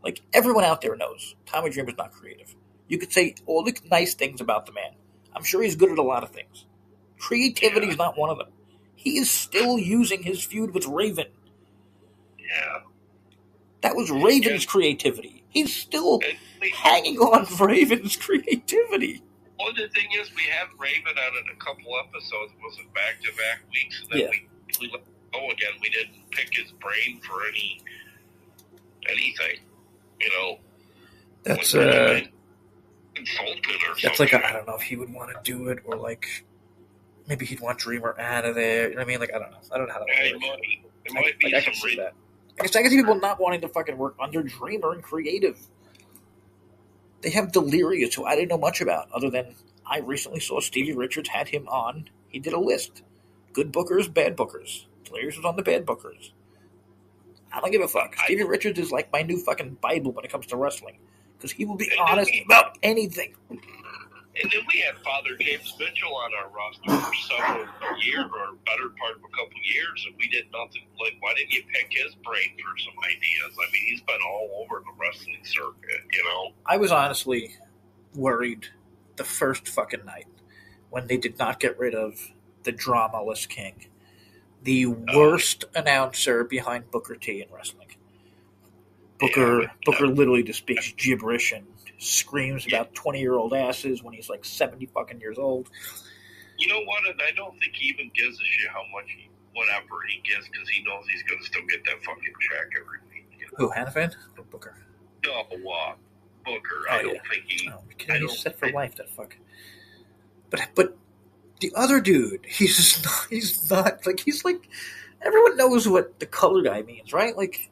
Like, everyone out there knows, Tommy Dreamer's not creative. You could say all the nice things about the man. I'm sure he's good at a lot of things. Creativity is not one of them. He is still using his feud with Raven. Yeah. That was Raven's creativity. He's still hanging on Raven's creativity. Well, the thing is, we had Raven on in a couple episodes. Was it back-to-back weeks? And then we let go again. We didn't pick his brain for anything. You know? That's consultant or that's something. like I don't know if he would want to do it, or like maybe he'd want Dreamer out of there. You know what I mean? Like, I don't know. I don't know how that would work. It might be I can see that. I can see people not wanting to fucking work under Dreamer and creative. They have Delirious, who I didn't know much about, other than I recently saw Stevie Richards had him on. He did a list. Good bookers, bad bookers. Delirious was on the bad bookers. I don't give a fuck. Stevie Richards is like my new fucking Bible when it comes to wrestling. Because he will be honest about anything. And then we had Father James Mitchell on our roster for several years, or better part of a couple years, and we did nothing. Like, why didn't you pick his brain for some ideas? I mean, he's been all over the wrestling circuit, you know? I was honestly worried the first fucking night when they did not get rid of the Dramaless King. The worst announcer behind Booker T in wrestling. Booker literally just speaks gibberish and screams about 20-year-old asses when he's like 70 fucking years old. You know what? And I don't think he even gives a shit how much whatever he gets, because he knows he's going to still get that fucking check every week. You know? Who, Hannafin or Booker? No, Booker. I don't think he... he's set for life, that fuck. But the other dude, he's not like, he's like, everyone knows what the color guy means, right? Like,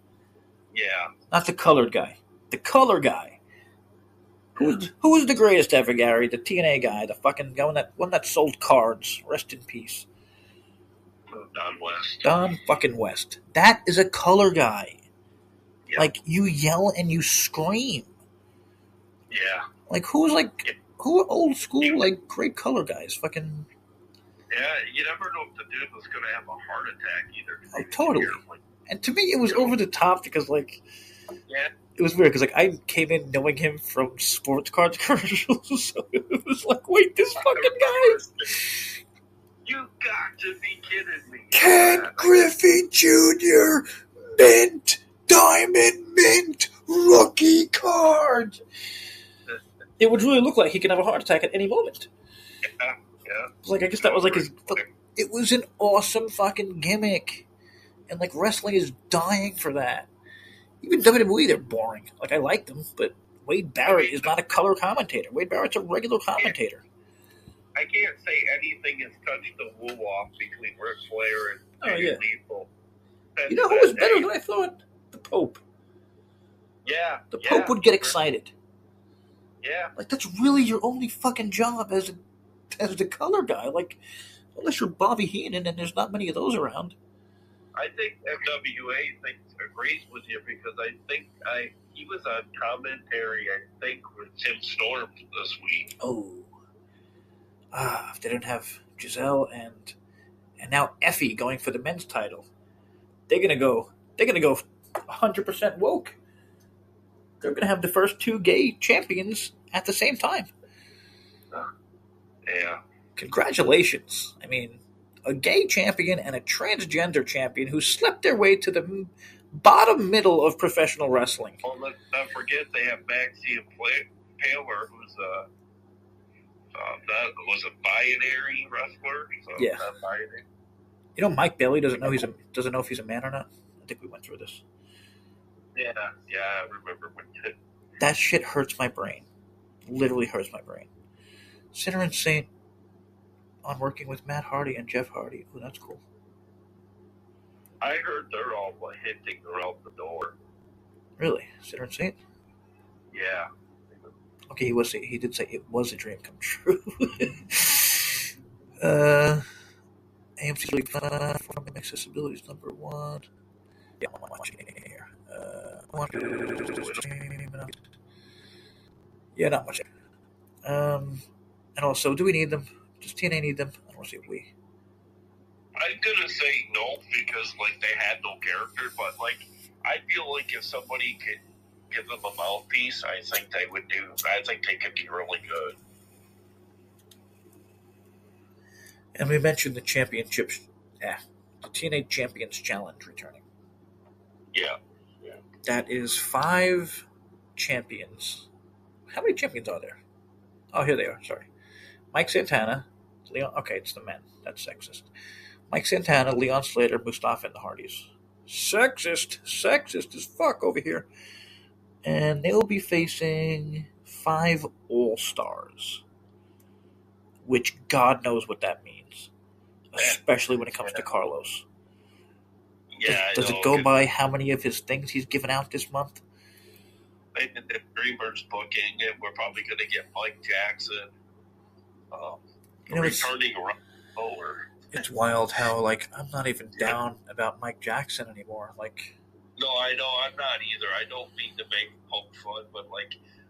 yeah. Not the colored guy. The color guy. Who was the greatest ever, Gary? The TNA guy, the fucking one that sold cards. Rest in peace. Don West. Don fucking West. That is a color guy. Yep. Like, you yell and you scream. Yeah. Like, who are old school, like, great color guys? Fucking... Yeah, you never know if the dude was going to have a heart attack either. Oh, totally. And to me, it was over the top because, like... Yeah. It was weird because, like, I came in knowing him from sports cards commercials, so it was like, wait, this fucking guy... You got to be kidding me. Ken Griffey Jr. Diamond Mint rookie card. It would really look like he could have a heart attack at any moment. Yeah. Like, I guess that was like his... It was an awesome fucking gimmick. And, like, wrestling is dying for that. Even WWE, they're boring. Like, I like them, but Wade Barrett is not a color commentator. Wade Barrett's a regular commentator. I can't say anything has touched the woo off between Ric Flair and Lethal. You know who was better than I thought? The Pope. Yeah. The Pope would get excited. Yeah. Like, that's really your only fucking job as the color guy. Like, unless you're Bobby Heenan, and there's not many of those around. I think FWA agrees with you because I think he was on commentary, I think, with Tim Storm this week. Oh. If they don't have Giselle and now Effie going for the men's title, they're gonna go 100% woke. They're gonna have the first two gay champions at the same time. Yeah. Congratulations. I mean, a gay champion and a transgender champion who slept their way to the bottom middle of professional wrestling. Well, let's not forget they have Maxie Paler, who's was a binary wrestler. So yeah. Not binary. You know, Mike Bailey doesn't know if he's a man or not. I think we went through this. Yeah, I remember when that shit hurts my brain. Literally hurts my brain. Sinner and Saint on working with Matt Hardy and Jeff Hardy. Oh, that's cool. I heard they're all hinting her out the door. Really? Sinner and Saint? Yeah. Okay, he did say it was a dream come true. AMC's really platform accessibility is number one. Yeah, I'm watching it here. Yeah, not much. And also, do we need them? Does TNA need them? I don't want to say we. I'm gonna say no because they had no character, but I feel like if somebody could give them a mouthpiece, I think they would do. I think they could be really good. And we mentioned the championships. The TNA Champions Challenge returning. Yeah. That is 5 champions. How many champions are there? Oh, here they are. Sorry. Mike Santana. Leon. Okay, it's the men. That's sexist. Mike Santana, Leon Slater, Mustafa, and the Hardys. Sexist as fuck over here. And they'll be facing 5 All-Stars. Which God knows what that means. Especially when it comes to Carlos. Yeah, Does it go by how many of his things he's given out this month? If Dreamer's booking it, we're probably going to get Mike Jackson returning around over. It's wild how, I'm not even down about Mike Jackson anymore. No, I know, I'm not either. I don't mean to make poke fun, but,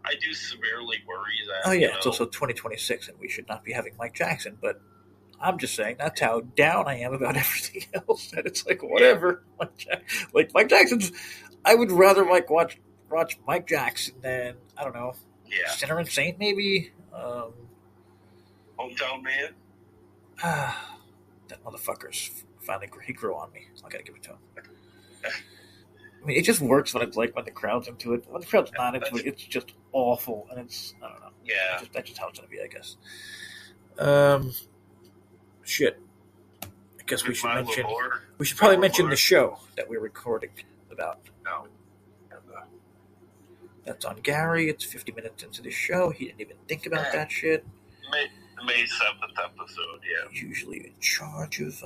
I do severely worry that... Oh, yeah, it's also 2026, and we should not be having Mike Jackson, but I'm just saying that's how down I am about everything else, and it's whatever. Mike Jackson's... I would rather, watch Mike Jackson than, I don't know, Sinner and Saint, maybe? Hometown Man? That motherfucker's finally... He grew on me. I gotta give it to him. I mean, it just works when when the crowd's into it. When the crowd's not into it, it's just awful, and it's... I don't know. Yeah. That's just how it's gonna be, I guess. Shit. I guess we should mention... We should probably mention the show that we're recording about. No. That's on Gary. It's 50 minutes into the show. He didn't even think about that shit. May 7th episode, yeah. He's usually in charge of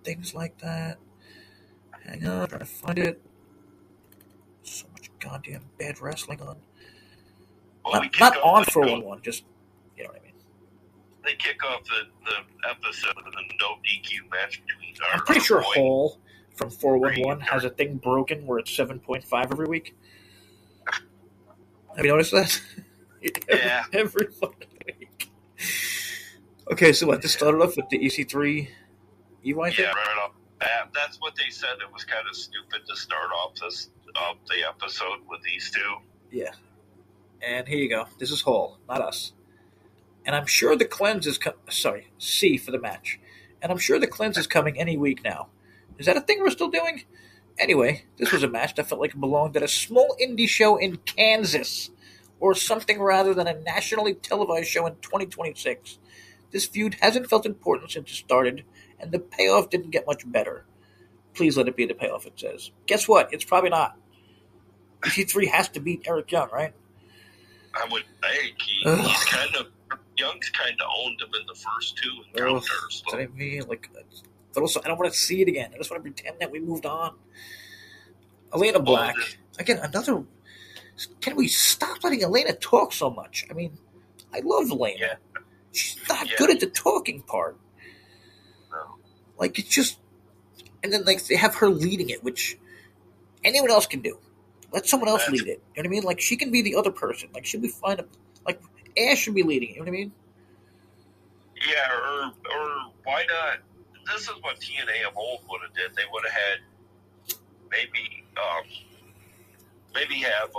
things like that. Hang on, I'm trying to find it. So much goddamn bad wrestling on. Well, not on 411, just, you know what I mean. They kick off the episode with a no DQ match between I'm pretty sure Hall from 411 has a thing broken where it's 7.5 every week. Have you noticed that? Yeah. Every fucking week. Okay, so this started off with the EC3 EY thing? Yeah, right off. That's what they said. It was kind of stupid to start off the episode with these two. Yeah. And here you go. This is Hall, not us. And I'm sure the cleanse is C for the match. And I'm sure the cleanse is coming any week now. Is that a thing we're still doing? Anyway, this was a match that felt like it belonged at a small indie show in Kansas. Or something rather than a nationally televised show in 2026. This feud hasn't felt important since it started, and the payoff didn't get much better. Please let it be the payoff it says. Guess what? It's probably not. EC3 has to beat Eric Young, right? I would think he's kind of Young's kind of owned him in the first two encounters. So. I mean, but also I don't want to see it again. I just want to pretend that we moved on. Elena Black again. Another. Can we stop letting Elena talk so much? I mean, I love Elena. Yeah. She's not good at the talking part. No. Like it's just, and then they have her leading it, which anyone else can do. Let someone else lead it. You know what I mean? Like, she can be the other person. Like, should we find like, Ash should be leading it. You know what I mean? Yeah, or why not? This is what TNA of old would have did. They would have had maybe have,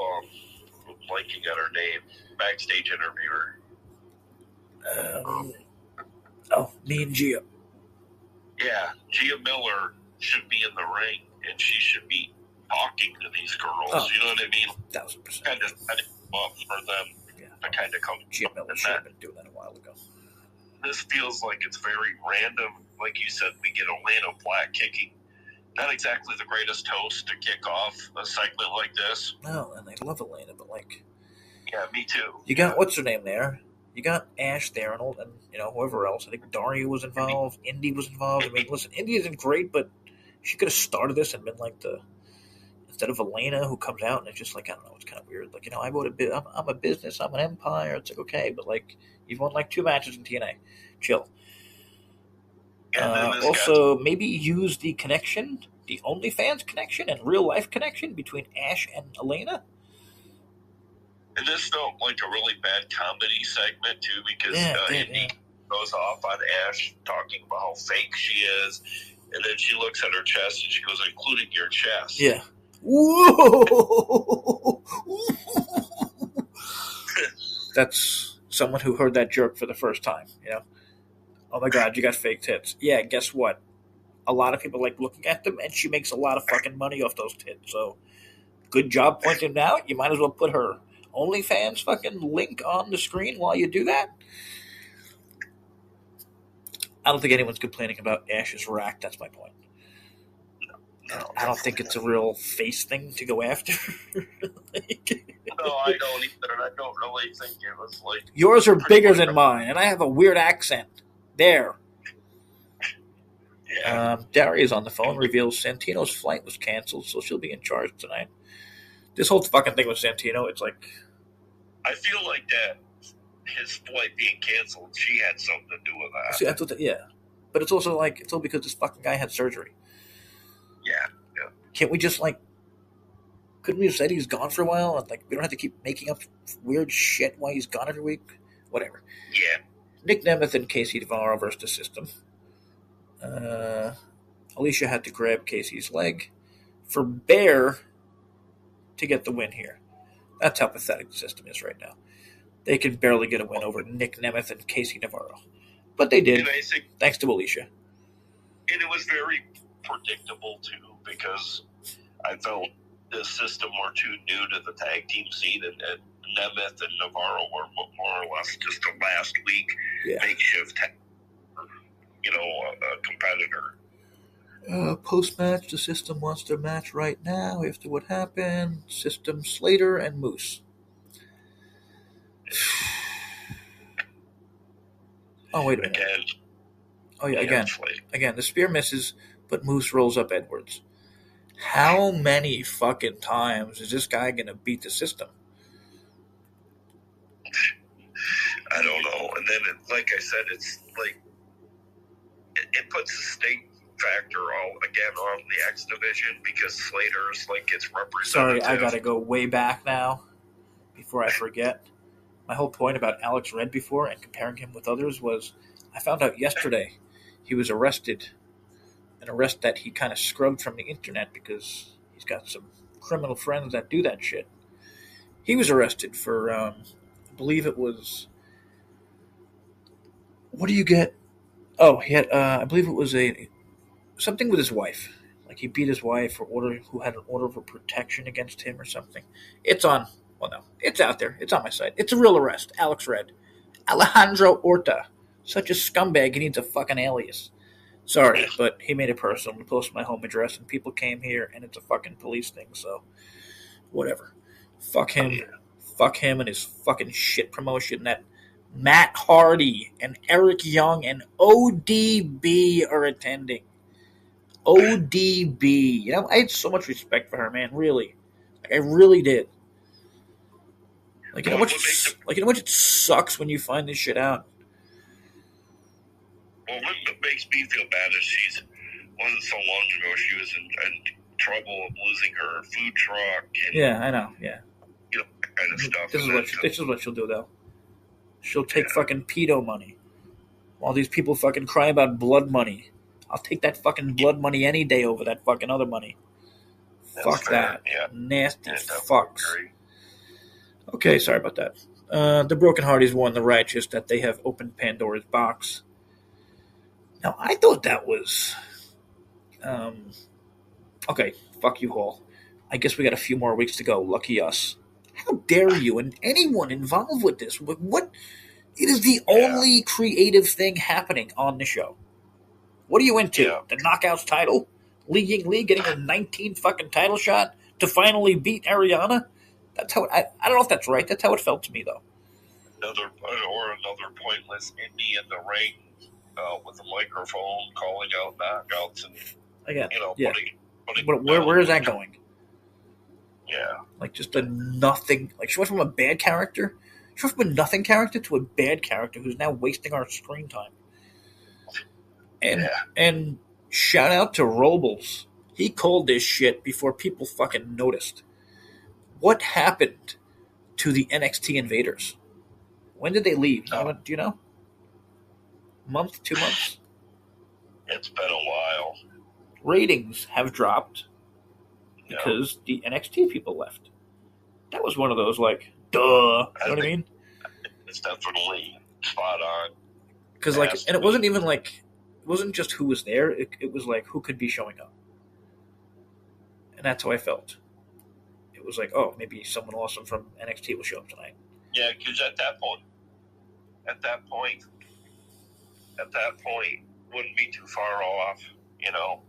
like, you got her name, backstage interviewer. Me and Gia. Yeah, Gia Miller should be in the ring, and she should be talking to these girls, you know what I mean? 1,000%. Kind of set it up for them to kind of come. Gia Miller should have been doing that a while ago. This feels like it's very random. Like you said, we get Elena Black kicking. Not exactly the greatest host to kick off a segment like this. No, and I love Elena, but yeah, me too. You got what's her name there? You got Ash there, and whoever else. I think Daria was involved. Indy was involved. I mean, listen, Indy isn't great, but she could have started this and been like instead of Elena who comes out and it's just like, I don't know, it's kind of weird. Like, I wrote I'm a business, I'm an empire. It's like, okay, but you've won 2 matches in TNA. Chill. Also, maybe use the connection, the OnlyFans connection and real life connection between Ash and Elena. And this felt like a really bad comedy segment too, because Indy goes off on Ash talking about how fake she is, and then she looks at her chest and she goes, including your chest. Yeah. Whoa! That's someone who heard that joke for the first time, Oh my God, you got fake tits. Yeah, guess what? A lot of people like looking at them, and she makes a lot of fucking money off those tits. So, good job pointing them out. You might as well put her OnlyFans fucking link on the screen while you do that. I don't think anyone's complaining about Ash's rack. That's my point. No, I don't think it's a real face thing to go after. No, I don't either. I don't really think it was like... Yours are bigger than mine, and I have a weird accent. There. Yeah. Daria's on the phone, reveals Santino's flight was canceled, so she'll be in charge tonight. This whole fucking thing with Santino, it's like... I feel like that his flight being canceled, she had something to do with that. See, that's what yeah. But it's also it's all because this fucking guy had surgery. Yeah. Can't we just, couldn't we have said he's gone for a while? And, we don't have to keep making up weird shit while he's gone every week? Whatever. Yeah. Nick Nemeth and Casey Navarro versus the System. Alicia had to grab Casey's leg for Bear to get the win here. That's how pathetic the System is right now. They can barely get a win over Nick Nemeth and Casey Navarro. But they did, thanks to Alicia. And it was very predictable, too, because I felt the System were too new to the tag team scene, and Nemeth and Navarro were more or less just a last week makeshift, a competitor. Post-match, the System wants their match right now after what happened. System, Slater, and Moose. Oh, wait a minute. Again, the spear misses, but Moose rolls up Edwards. How many fucking times is this guy going to beat the System? I don't know. And then, like I said, it's it puts the state factor on the X division because Slater's gets representative. Sorry, I got to go way back now before I forget. My whole point about Alex Red before and comparing him with others was I found out yesterday he was arrested. An arrest that he kind of scrubbed from the internet because he's got some criminal friends that do that shit. He was arrested for, I believe it was... What do you get? Oh, he had, I believe it was something with his wife. He beat his wife who had an order of protection against him or something. It's on... Well, no. It's out there. It's on my site. It's a real arrest. Alex Red. Alejandro Orta. Such a scumbag, he needs a fucking alias. Sorry, but he made it personal. He posted my home address, and people came here, and it's a fucking police thing. So whatever. Fuck him. Yeah. Fuck him and his fucking shit promotion. That Matt Hardy and Eric Young and ODB are attending. ODB. You know, I had so much respect for her, man. Really, like, I really did. Like, you know what? Like, you know what? It sucks when you find this shit out. Well, what makes me feel bad is wasn't so long ago she was in trouble of losing her food truck. And, yeah, I know. Yeah, you know, that kind of stuff. This is what she'll do, though. She'll take fucking pedo money. While these people fucking cry about blood money. I'll take that fucking blood money any day over that fucking other money. That's Fuck fair. that. Yeah. Nasty Yeah, fucks. agree. Okay, sorry about that. The Broken Hearties warn the righteous that they have opened Pandora's box. Now, I thought that was... okay, fuck you all. I guess we got a few more weeks to go. Lucky us. How dare you and anyone involved with this? What? It is the only creative thing happening on the show. What are you into? Yeah. The Knockouts title? Li Yingli getting her 19th fucking title shot to finally beat Ariana? That's how I don't know if that's right. That's how it felt to me, though. Another pointless indie in the ring with a microphone calling out knockouts and Again, putting where is that going? Yeah. Like, just a nothing. Like, she went from a bad character. She went from a nothing character to a bad character who's now wasting our screen time. And shout out to Robles. He called this shit before people fucking noticed. What happened to the NXT Invaders? When did they leave? Do you know? Month? 2 months? It's been a while. Ratings have dropped because the NXT people left. That was one of those, like, duh. You know what I mean? It's definitely spot on. Because, like, and it wasn't even like, it wasn't just who was there. It was like who could be showing up. And that's how I felt. It was like, oh, maybe someone awesome from NXT will show up tonight. Yeah, because at that point, wouldn't be too far off, you know.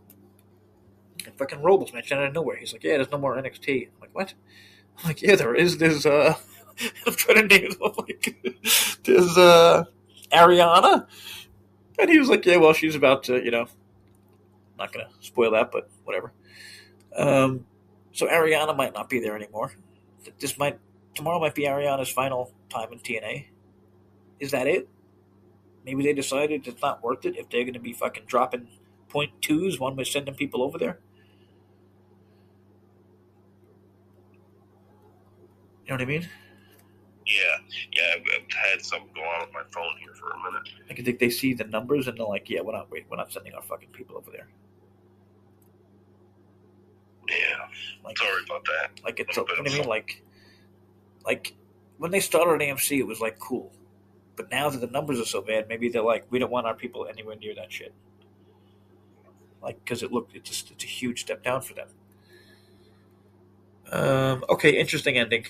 And fucking Robles mentioned out of nowhere. He's like, yeah, there's no more NXT. I'm like, what? I'm like, yeah, there is. There's, I'm trying to name it. I'm like, there's, Ariana. And he was like, yeah, well, she's about to, you know, not going to spoil that, but whatever. So Ariana might not be there anymore. Tomorrow might be Ariana's final time in TNA. Is that it? Maybe they decided it's not worth it if they're going to be fucking dropping .2s when we're sending people over there. You know what I mean? Yeah, I've had something go on with my phone here for a minute. I think they see the numbers and they're like, yeah, we're not sending our fucking people over there. Yeah, like, sorry about that. Like, it's, you know what I mean? Like when they started at AMC, it was like cool. But now that the numbers are so bad, maybe they're like, we don't want our people anywhere near that shit. Like, because it's a huge step down for them. Okay, interesting ending.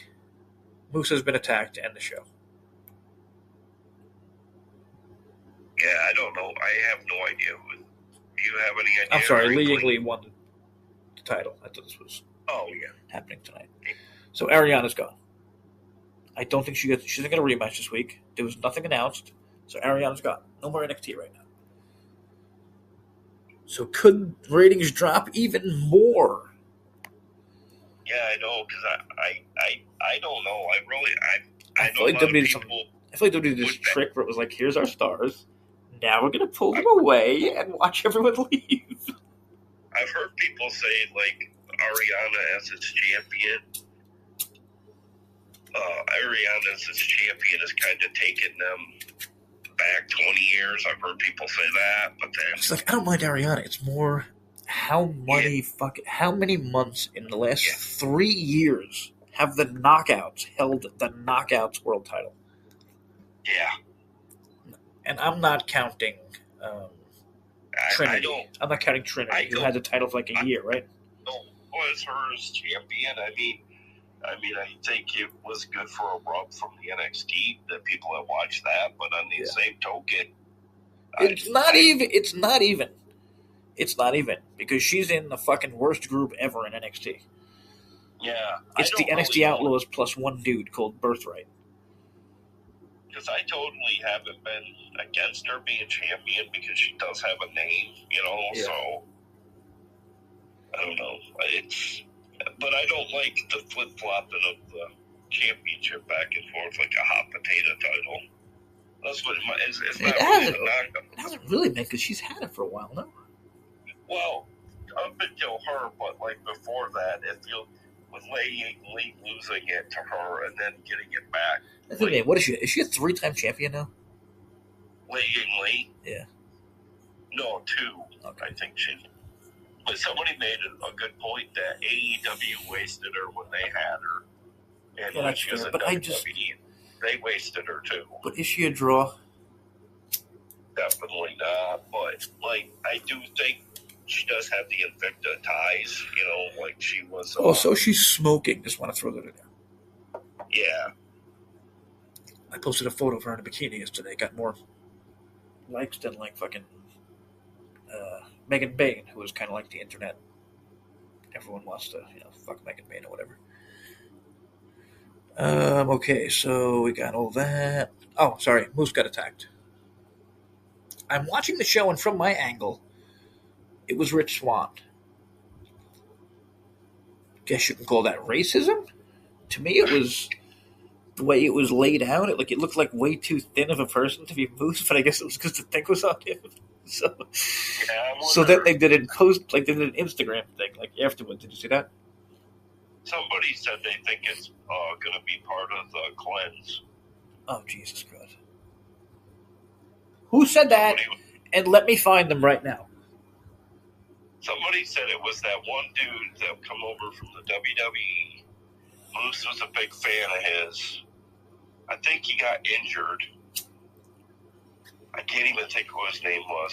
Moose has been attacked to end the show. Yeah, I don't know. I have no idea. Do you have any idea? I'm sorry, Li Yingli won the title. I thought this was happening tonight. So Ariana's gone. I don't think she's not going to rematch this week. There was nothing announced. So Ariana's gone. No more NXT right now. So could ratings drop even more? Yeah, I know, because I don't know. I feel like WWE did this trick where it was like, here's our stars. Now we're going to pull them away and watch everyone leave. I've heard people say, like, Ariana as its champion. Ariana as its champion has kind of taken them back 20 years. I've heard people say that, but then it's like, I don't mind Ariana. It's more how many months in the last 3 years have the Knockouts held the Knockouts world title? Yeah. And I'm not counting Trinity. I'm not counting Trinity, who had the title for like a year, right? No, was her as champion. I mean, I think it was good for a rub from the NXT that people have watched that, but on the same token, it's not even. It's not even, because she's in the fucking worst group ever in NXT. Yeah. It's the NXT Outlaws plus one dude called Birthright. Because I totally haven't been against her being champion because she does have a name, Yeah. so I don't know. But I don't like the flip-flopping of the championship back and forth like a hot potato title. That's what it's not really the knockout. It hasn't really been, because she's had it for a while now. Well, up until her, but like before that, it feels with Lee losing it to her and then getting it back. What is she? Is she a 3-time champion now? Lee? Yeah. No, 2. Okay. I think she. But somebody made a good point that AEW wasted her when they had her, and when she was in WWE, they wasted her too. But is she a draw? Definitely not. But I do think she does have the Invicta ties. Like she was. So she's smoking. Just want to throw that in there. Yeah. I posted a photo of her in a bikini yesterday. Got more likes than fucking Megan Bain, who was kind of like the internet. Everyone wants to, fuck Megan Bain or whatever. Okay, so we got all that. Oh, sorry, Moose got attacked. I'm watching the show, and from my angle, it was Rich Swann. Guess you can call that racism? To me, it was the way it was laid out. It looked like way too thin of a person to be Moose, but I guess it was because the thing was on him. So that they did it they did an Instagram thing, afterwards. Did you see that? Somebody said they think it's going to be part of the cleanse. Oh, Jesus Christ. Who said that? And let me find them right now. Somebody said it was that one dude that come over from the WWE. Moose was a big fan of his. I think he got injured. I can't even think who his name was.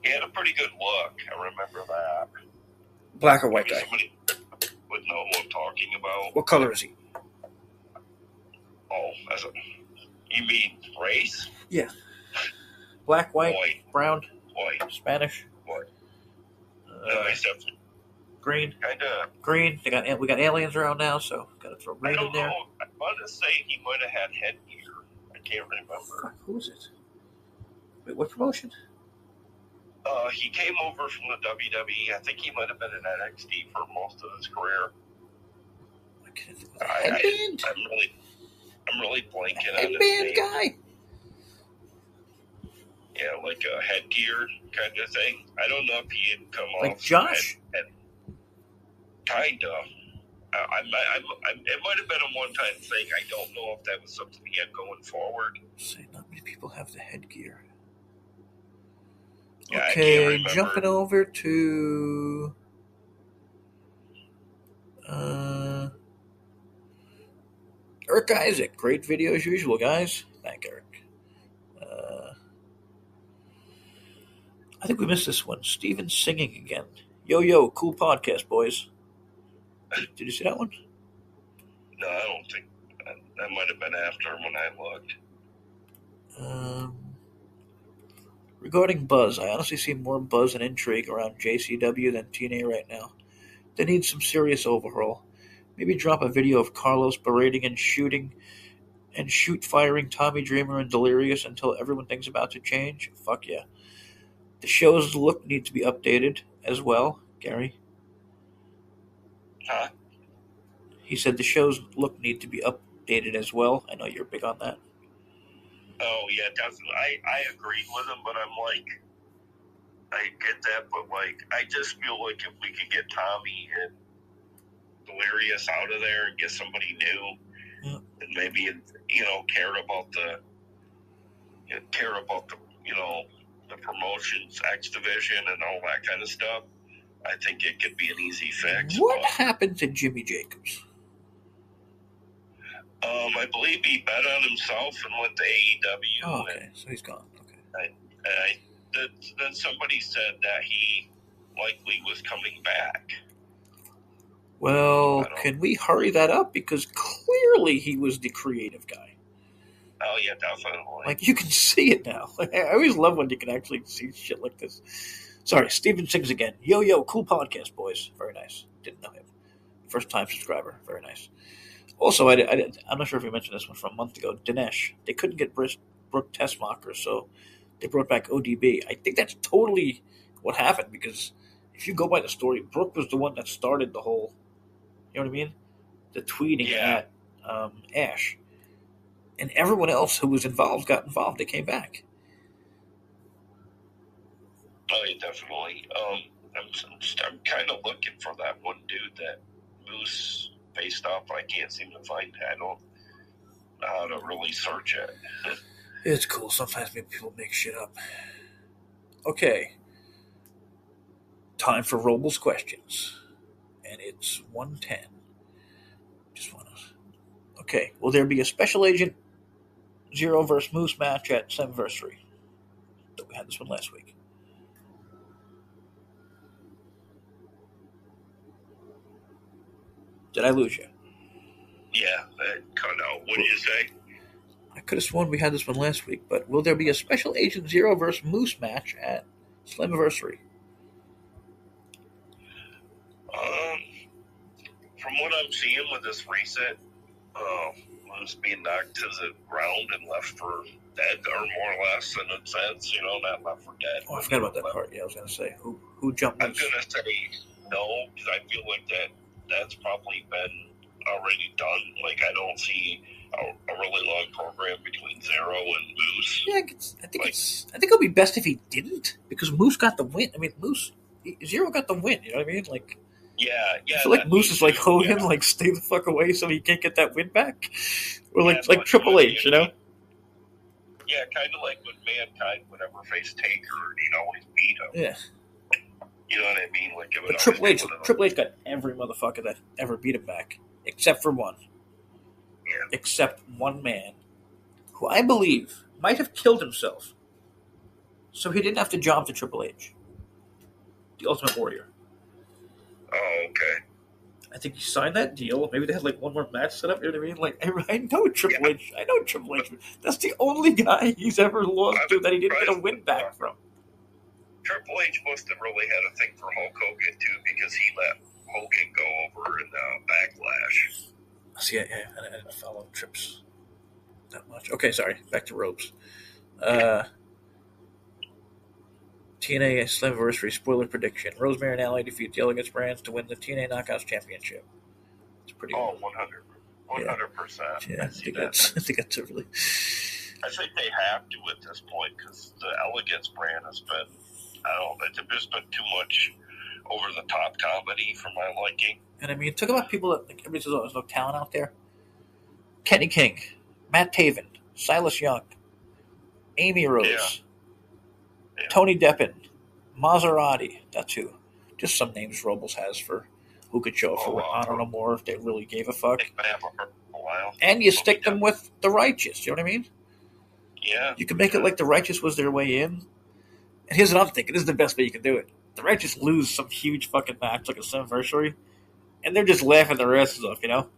He had a pretty good look. I remember that. Black or white guy? Somebody would know who I'm talking about. What color is he? Oh, you mean race? Yeah. Black, white, brown, white, Spanish, white. Green. Kinda. Green. We got aliens around now, so gotta throw green in there. I want to say he might have had headgear. I can't remember. Fuck, who is it? Wait, what promotion? He came over from the WWE. I think he might have been in NXT for most of his career. Headband? I'm really blanking on his headband name. Guy. Yeah, like a headgear kind of thing. I don't know if he had come off. Like Josh? Kinda. It might have been a one-time thing. I don't know if that was something he had going forward. Say, not many people have the headgear. Yeah, okay, jumping over to Eric Isaac. Great video as usual, guys. Thank Eric. I think we missed this one. Steven singing again. Yo, cool podcast, boys. Did you see that one? No, I don't think. That might have been after when I looked. Regarding buzz, I honestly see more buzz and intrigue around JCW than TNA right now. They need some serious overhaul. Maybe drop a video of Carlos berating and firing Tommy Dreamer and Delirious until everyone thinks about to change. Fuck yeah. The show's look needs to be updated as well, Gary. Huh? He said the show's look need to be updated as well. I know you're big on that. Oh, yeah, definitely. I agreed with him, but I'm like, I get that, but I just feel like if we could get Tommy and Delirious out of there and get somebody new, and maybe, care about the the promotions, X Division, and all that kind of stuff, I think it could be an easy fix. What happened to Jimmy Jacobs? I believe he bet on himself and went to AEW. Oh, okay, so he's gone. Okay. Then somebody said that he likely was coming back. Well, can we hurry that up? Because clearly he was the creative guy. Oh yeah, definitely. Like, you can see it now. I always love when you can actually see shit like this. Sorry, Steven sings again. Yo, cool podcast, boys. Very nice. Didn't know him. First time subscriber. Very nice. Also, I'm not sure if we mentioned this one from a month ago. Dinesh. They couldn't get Brooke Tessmacher, so they brought back ODB. I think that's totally what happened, because if you go by the story, Brooke was the one that started the whole, you know what I mean? The tweeting at Ash. And everyone else who was involved got involved. They came back. Oh, yeah, definitely. I'm kind of looking for that one dude that Moose faced off. I can't seem to find it. I don't know how to really search it. It's cool. Sometimes people make shit up. Okay. Time for Robles questions. And it's 1:10. Just want to... Okay. Will there be a Special Agent Zero versus Moose match at Slammiversary? We had this one last week. Did I lose you? Yeah, that cut out. What did you say? I could have sworn we had this one last week, but will there be a Special Agent Zero versus Moose match at Slammiversary? From what I'm seeing with this recent Moose being knocked to the ground and left for dead, or more or less, in a sense, not left for dead. Oh, I forgot about that part. Yeah, I was going to say, who jumped I'm Moose? going to say no, because I feel like that's probably been already done. Like, I don't see a really long program between Zero and Moose. Yeah, I think it'll be best if he didn't, because Moose got the win. I mean, Zero got the win. You know what I mean? Like, yeah. I feel like Moose is like Hogan, like, stay the fuck away so he can't get that win back, or like Triple H, you know? Yeah, kind of like when Mankind would ever face Taker, and he'd always beat him. Yeah. You know what I mean? Like, but Triple H got every motherfucker that ever beat him back, except for one. Yeah. Except one man, who I believe might have killed himself, so he didn't have to job to Triple H. The Ultimate Warrior. Oh, okay. I think he signed that deal. Maybe they had like one more match set up. You know what I mean? Like, I know Triple H. I know Triple H. That's the only guy he's ever lost to that he didn't get a win back from. Triple H must have really had a thing for Hulk Hogan too, because he let Hogan go over in Backlash. See, I didn't follow Trips that much. Okay, sorry. Back to ropes. TNA Slammiversary spoiler prediction. Rosemary and Ally defeat the Elegance Brands to win the TNA Knockouts Championship. It's pretty good. 100%. Yeah, I think that's a really... I think they have to at this point, because the Elegance brand has been, there's been too much over-the-top comedy for my liking. And I mean, talk about people that, like, everybody says, oh, there's no talent out there. Kenny King, Matt Taven, Silas Young, Amy Rose, Tony Deppen, Maserati. That's who. Just some names Robles has for who could show up for I don't know more if they really gave a fuck. And you stick them with the Righteous. You know what I mean? Yeah. You can make it like the Righteous was their way in. And here's what I'm thinking. This is the best way you can do it. The Righteous lose some huge fucking match like a Slammiversary, and they're just laughing their asses off, you know?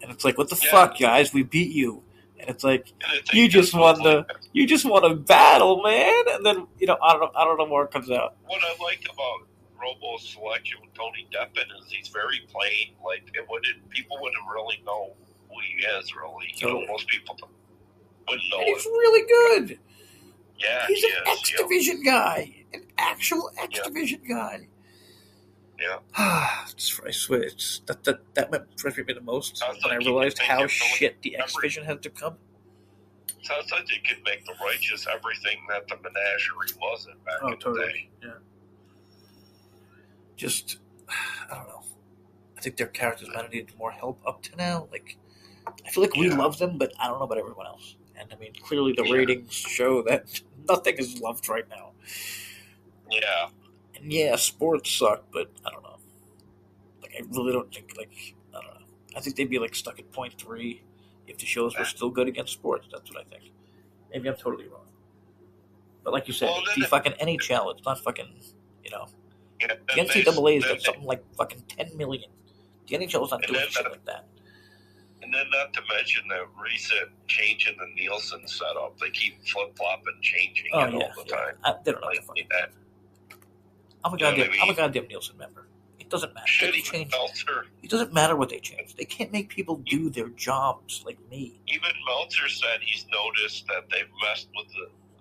And it's like, what the fuck, guys? We beat you. And it's like, you just want to battle, man. And then, I don't know more comes out. What I like about Robo's selection with Tony Deppen is he's very plain. Like, people wouldn't really know who he is, really. Most people wouldn't know. And he's really good. Yeah, he's an X Division guy. An actual X Division guy. Yeah. I swear, that frustrated me the most when I realized how shit the X Division had to come. Sounds like they could make the Righteous everything that the Menagerie wasn't back in the day. Yeah. Just, I don't know. I think their characters might have needed more help up to now. Like, I feel like we love them, but I don't know about everyone else. And I mean, clearly the ratings show that nothing is loved right now. Yeah. And yeah, sports suck, but I don't know. Like, I really don't think, I don't know. I think they'd be, stuck at 0.3 if the shows were still good against sports. That's what I think. Maybe I'm totally wrong. But like you said, the fucking NHL, it's not fucking, Yeah, the NCAA has got something like fucking 10 million. The NHL is not doing shit like that. And then not to mention the recent change in the Nielsen setup. They keep flip-flopping, changing it all the time. They don't know Like what the fuck. that. I'm a goddamn Nielsen member. It doesn't matter. Shitty Meltzer. It doesn't matter what they change. They can't make people do their jobs like me. Even Meltzer said he's noticed that they've messed with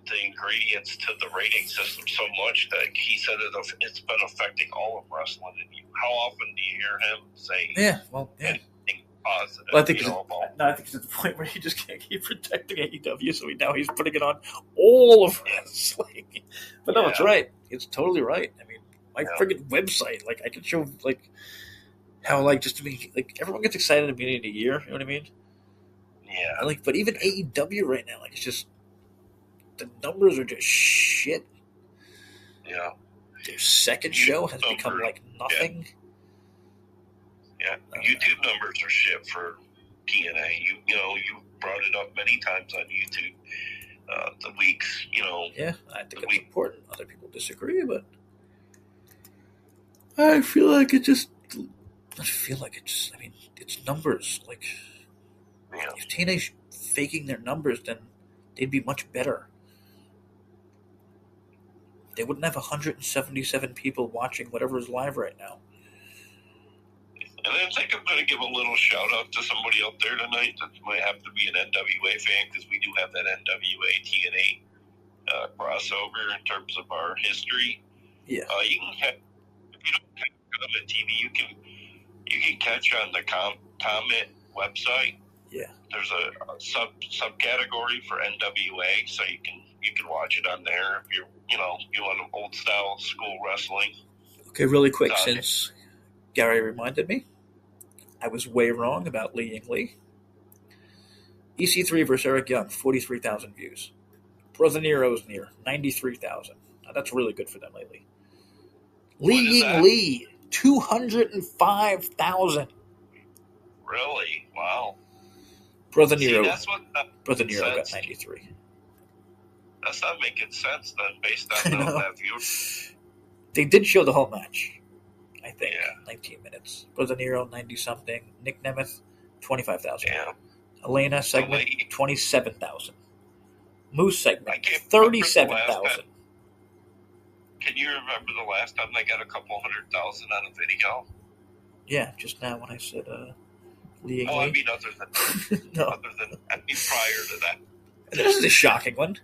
the ingredients to the rating system so much that he said it's been affecting all of wrestling. And how often do you hear him say anything positive? Well, I think it's at the point where he just can't keep protecting AEW, so now he's putting it on all of wrestling. But no, it's right. It's totally right. I mean, my friggin' website, like, I can show, like, how, like, just to be, like, everyone gets excited at the beginning of the year, you know what I mean? Yeah. Like, but even AEW right now, like, it's just, the numbers are just shit. Yeah. Their second show has become, like, nothing. Yeah. YouTube numbers are shit for TNA. You brought it up many times on YouTube. The weeks, Yeah, I think it's important. Other people disagree, but I feel like it just. I mean, it's numbers. Like, if TNA's faking their numbers, then they'd be much better. They wouldn't have 177 people watching whatever is live right now. And I think I'm going to give a little shout out to somebody out there tonight that might have to be an NWA fan, because we do have that NWA TNA crossover in terms of our history. Yeah. You can catch, if you don't catch on TV, you can catch on the comment website. Yeah. There's a subcategory for NWA, so you can watch it on there if you want old style school wrestling. Okay, really quick, since Gary reminded me, I was way wrong about Li Ying Lee. EC3 versus Eric Young, 43,000 views. Brother Nero's near 93,000. Now, that's really good for them lately. Li Ying Lee, 205,000. Really? Wow. Brother Nero got 93. That's not making sense then, based on that view. They did show the whole match, I think. Yeah. 19 minutes. Brother Nero, 90-something. Nick Nemeth, 25,000. Yeah. Elena segment, 27,000. Moose segment, 37,000. Can you remember the last time they got a couple 100,000 on a video? Yeah, just now when I said Li Ying Lee. I mean, other than prior to that. This is a shocking one.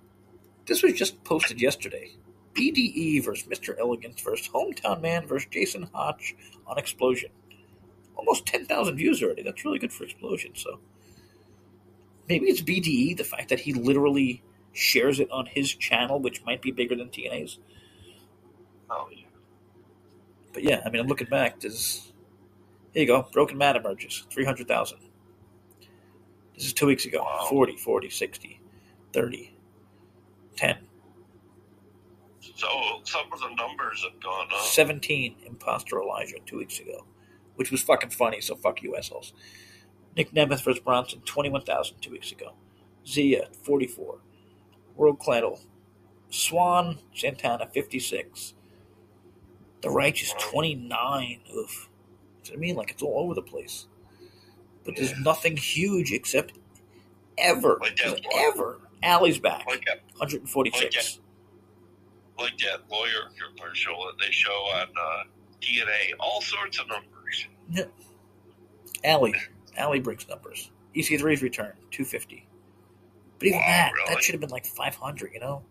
This was just posted yesterday. BDE versus Mr. Elegance versus Hometown Man versus JaySin Hotch on Explosion. Almost 10,000 views already. That's really good for Explosion. So maybe it's BDE, the fact that he literally shares it on his channel, which might be bigger than TNA's. Oh, yeah. But yeah, I mean, I'm looking back. Here you go. Broken Man emerges. 300,000. This is 2 weeks ago. Wow. 40, 60, 30, 10. So some of the numbers have gone up. 17, Imposter Elijah, 2 weeks ago. Which was fucking funny, so fuck you assholes. Nick Nemeth versus Bronson, 21,000 2 weeks ago. Zia, 44. World Claddle. Swan, Santana, 56. The Righteous, 29. Oof. You know what I mean? Like, it's all over the place. But there's nothing huge except ever. Alley's back. 146. Like that lawyer commercial that they show on TNA. All sorts of numbers. Yeah. Alley brings numbers. EC3's return, 250. But even that should have been like 500, you know?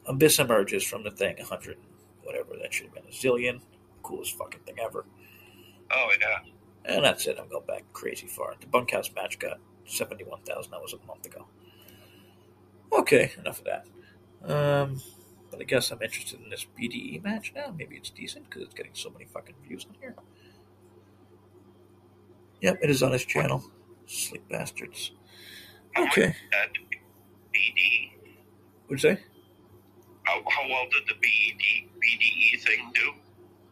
Abyss emerges from the thing, 100. Whatever, that should have been a zillion. Coolest fucking thing ever. Oh, yeah. And that's it. I'm going back crazy far. The bunkhouse match got 71,000. That was a month ago. Okay, enough of that. But I guess I'm interested in this BDE match now. Maybe it's decent because it's getting so many fucking views on here. Yep, it is on his channel. Sleep bastards. Okay. BDE. What'd you say? How well did the BDE thing do?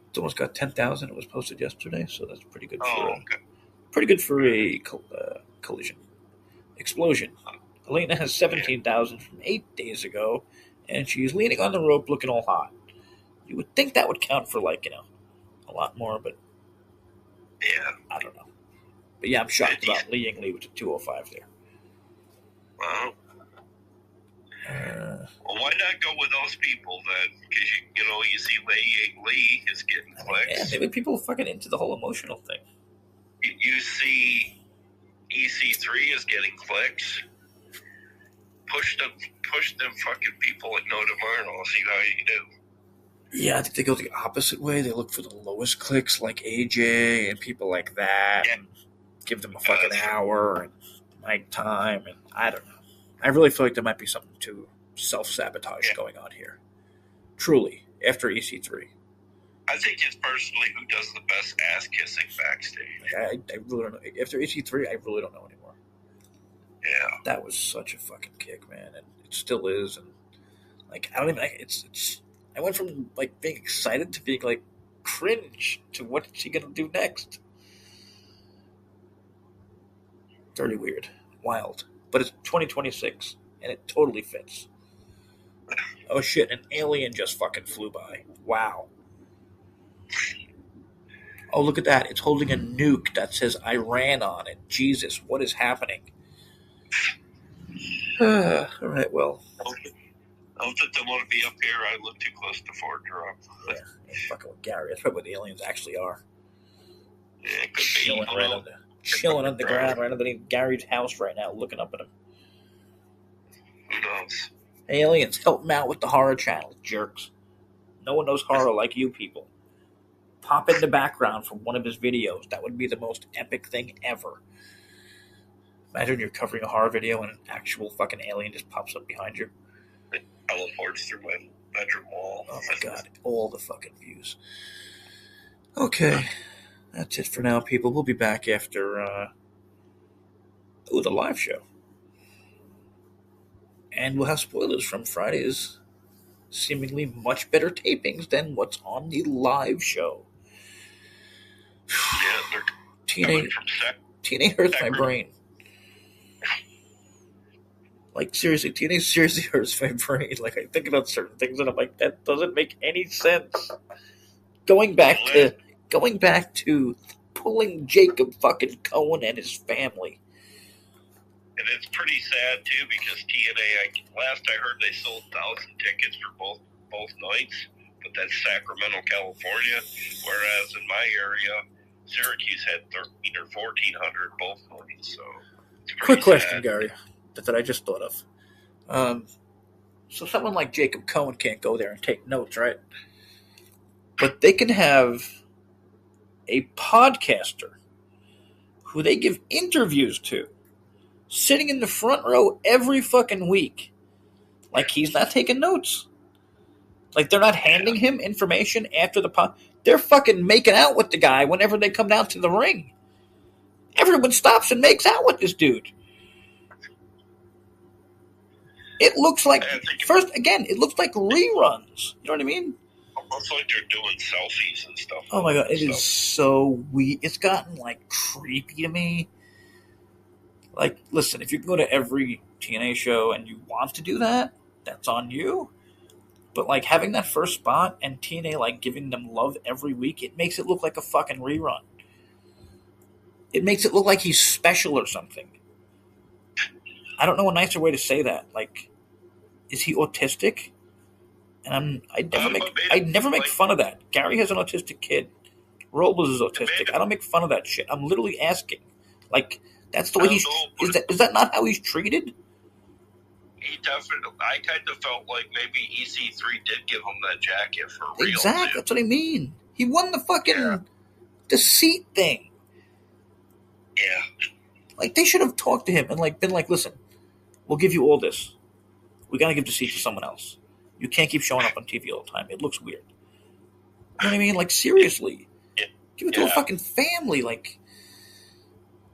It's almost got 10,000. It was posted yesterday, so that's pretty good. Okay. Pretty good for a collision. Explosion. Elena has 17,000 from 8 days ago, and she's leaning on the rope looking all hot. You would think that would count for, a lot more, but yeah, I don't know. But yeah, I'm shocked about Li Yingli with the 205 there. Well, why not go with those people then? Because you see Lee is getting clicks. Yeah, maybe people are fucking into the whole emotional thing. You see EC3 is getting clicks. Push them fucking people like no tomorrow. I'll see how you do. Yeah, I think they go the opposite way. They look for the lowest clicks like AJ and people like that. Yeah. And give them a fucking hour and night time. And I don't know. I really feel like there might be something to self-sabotage going on here. Truly, after EC3. I think it's personally who does the best ass-kissing backstage. I really don't know. After EC3, I really don't know anymore. Yeah. That was such a fucking kick, man. And it still is. And, like, I don't even... It's I went from, like, being excited to being, like, cringe to what's she going to do next. Very weird. Wild. But it's 2026, and it totally fits. Oh, shit. An alien just fucking flew by. Wow. Oh, look at that. It's holding a nuke that says Iran on it. Jesus, what is happening? All right, well. I don't think they want to be up here. I live too close to Fort Drum. Yeah, fucking with Gary. That's probably what the aliens actually are. Yeah, it could be. Chilling on the ground right underneath Gary's house right now, looking up at him. Who knows? Aliens, help him out with the horror channel, jerks. No one knows horror like you people. Pop in the background from one of his videos. That would be the most epic thing ever. Imagine you're covering a horror video and an actual fucking alien just pops up behind you. It teleports through my bedroom wall. Oh my god, all the fucking views. Okay, that's it for now, people. We'll be back after the live show. And we'll have spoilers from Friday's seemingly much better tapings than what's on the live show. Yeah, TNA hurts my brain. Like, seriously, TNA seriously hurts my brain. Like, I think about certain things and I'm like, that doesn't make any sense. Going back to pulling Jacob fucking Cohen and his family. And it's pretty sad too because TNA, last I heard, they sold 1,000 tickets for both nights, but that's Sacramento, California. Whereas in my area, Syracuse had 1,300 or 1,400 both nights. So, quick question, Gary, that I just thought of. So someone like Jacob Cohen can't go there and take notes, right? But they can have a podcaster who they give interviews to, sitting in the front row every fucking week. Like, he's not taking notes. Like, they're not handing him information after the pod. They're fucking making out with the guy whenever they come down to the ring. Everyone stops and makes out with this dude. It looks like, it looks like reruns. You know what I mean? Almost like they're doing selfies and stuff. Oh my god, it is so weird. It's gotten, like, creepy to me. Like, listen, if you can go to every TNA show and you want to do that, that's on you. But, like, having that first spot and TNA, like, giving them love every week, it makes it look like a fucking rerun. It makes it look like he's special or something. I don't know a nicer way to say that. Like, is he autistic? And I'd never make fun of that. Gary has an autistic kid. Robles is autistic. I don't make fun of that shit. I'm literally asking. Like, that's the way he's... Is that not how he's treated? He definitely... I kind of felt like maybe EC3 did give him that jacket for real. Exactly. That's what I mean. He won the fucking... the seat thing. Yeah. Like, they should have talked to him and, like, been like, listen, we'll give you all this. We gotta give the seat to someone else. You can't keep showing up on TV all the time. It looks weird. You know what I mean? Like, seriously. Yeah. Give it to a fucking family. Like...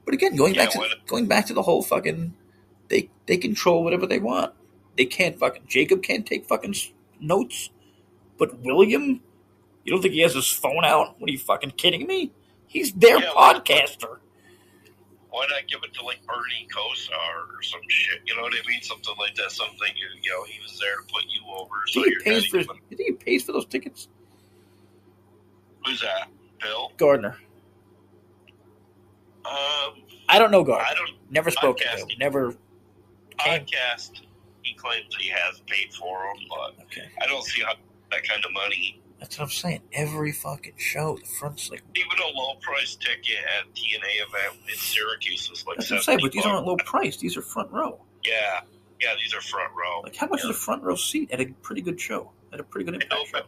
But again, going back to the whole fucking, they control whatever they want. They can't fucking, Jacob can't take fucking notes, but William, you don't think he has his phone out? What are you fucking kidding me? He's their podcaster. Why not give it to like Bernie Kosar or some shit? You know what I mean? Something like that. Something he was there to put you over. So You think he pays for those tickets? Who's that? Bill Gardner. I don't know Garth. I don't. Never spoken to him. Never came. Podcast. He claims he has paid for them, but Okay. I don't see how that kind of money. That's what I'm saying. Every fucking show, the front's like. Even a low price ticket at TNA event in Syracuse was like That's what I'm saying, but these aren't low price. These are front row. Yeah, these are front row. Like, how much is a front row seat at a pretty good show? At a pretty good Impact show?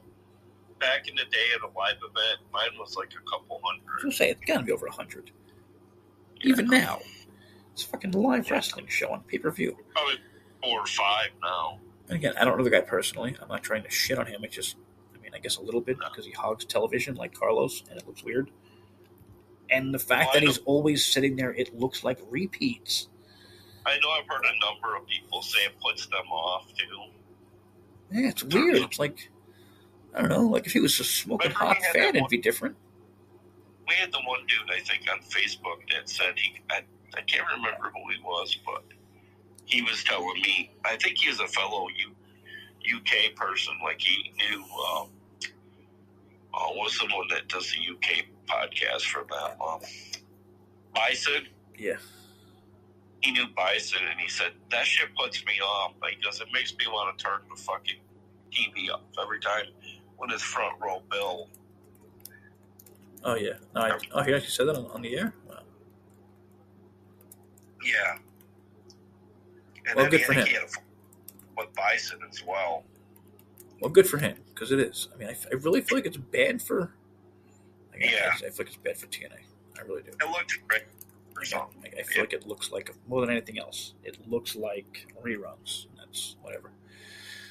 Back in the day at a live event, mine was like a couple hundred. I was gonna say it's gotta be over 100. Even now, it's a fucking live wrestling show on pay-per-view. Probably 4 or 5 now. And again, I don't know the guy personally. I'm not trying to shit on him. It's just, I guess a little bit because he hogs television like Carlos, and it looks weird. And the fact that he's always sitting there, it looks like repeats. I know I've heard a number of people say it puts them off too. Yeah, it's weird. It's like, I don't know, like if he was a smoking hot fan, it'd be different. We had the one dude, I think, on Facebook that said I can't remember who he was, but he was telling me, I think he was a fellow UK person, like he knew, what's the one that does the UK podcast for them? Bison? Yeah. He knew Bison, and he said, that shit puts me off. Like, because it makes me want to turn the fucking TV up every time when it's front row Bill. Oh, yeah. No, he actually said that on the air? Wow. Yeah. And well, good for him. With Bison as well. Well, good for him, because it is. I really feel like it's bad for... I feel like it's bad for TNA. I really do. It looks great. I feel like it looks like, more than anything else, it looks like reruns. That's whatever.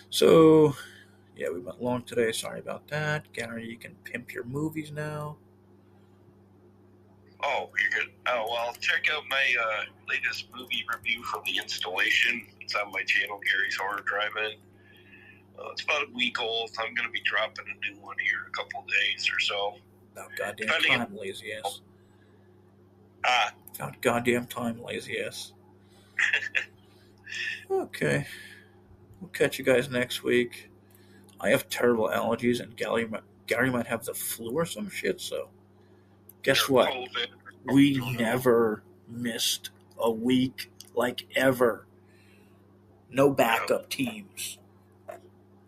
So, yeah, we went long today. Sorry about that. Gary, you can pimp your movies now. Oh, you're good. Oh, well, check out my latest movie review for The Installation. It's on my channel, Gary's Horror Drive-In. It's about a week old. I'm going to be dropping a new one here in a couple of days or so. Oh, goddamn time, lazy ass. God, goddamn time, lazy ass. Okay. We'll catch you guys next week. I have terrible allergies, and Gary might have the flu or some shit, so guess what? We never missed a week, like ever. No backup teams.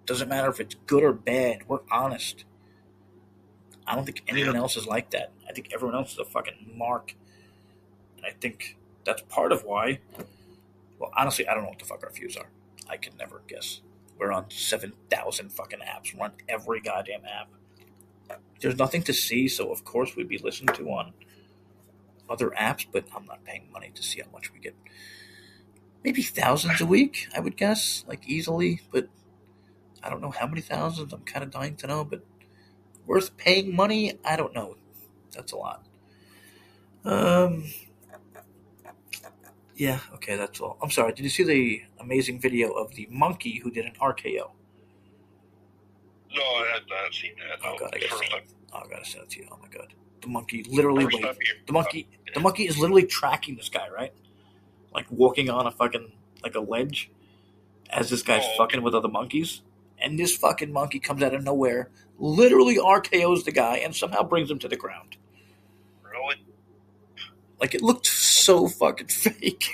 Doesn't matter if it's good or bad. We're honest. I don't think anyone else is like that. I think everyone else is a fucking mark. And I think that's part of why. Well, honestly, I don't know what the fuck our views are. I can never guess. We're on 7,000 fucking apps. We're on every goddamn app. There's nothing to see, so of course we'd be listened to on other apps, but I'm not paying money to see how much we get. Maybe thousands a week, I would guess, like easily, but I don't know how many thousands. I'm kind of dying to know, but worth paying money? I don't know. That's a lot. Yeah, okay, that's all. I'm sorry, did you see the amazing video of the monkey who did an RKO? No, I had not seen that. Oh, God, I gotta send it to you. Oh, my God. The monkey literally the monkey is literally tracking this guy, right? Like walking on a fucking, like a ledge as this guy's fucking with other monkeys. And this fucking monkey comes out of nowhere, literally RKOs the guy, and somehow brings him to the ground. Really? Like, it looked so fucking fake.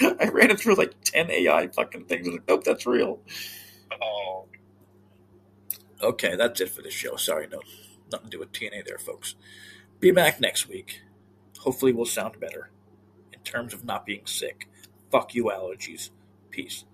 I ran it through like 10 AI fucking things. I was like, nope, that's real. Oh. Okay, that's it for this show. Sorry, nothing to do with TNA there, folks. Be back next week. Hopefully we'll sound better in terms of not being sick. Fuck you, allergies. Peace.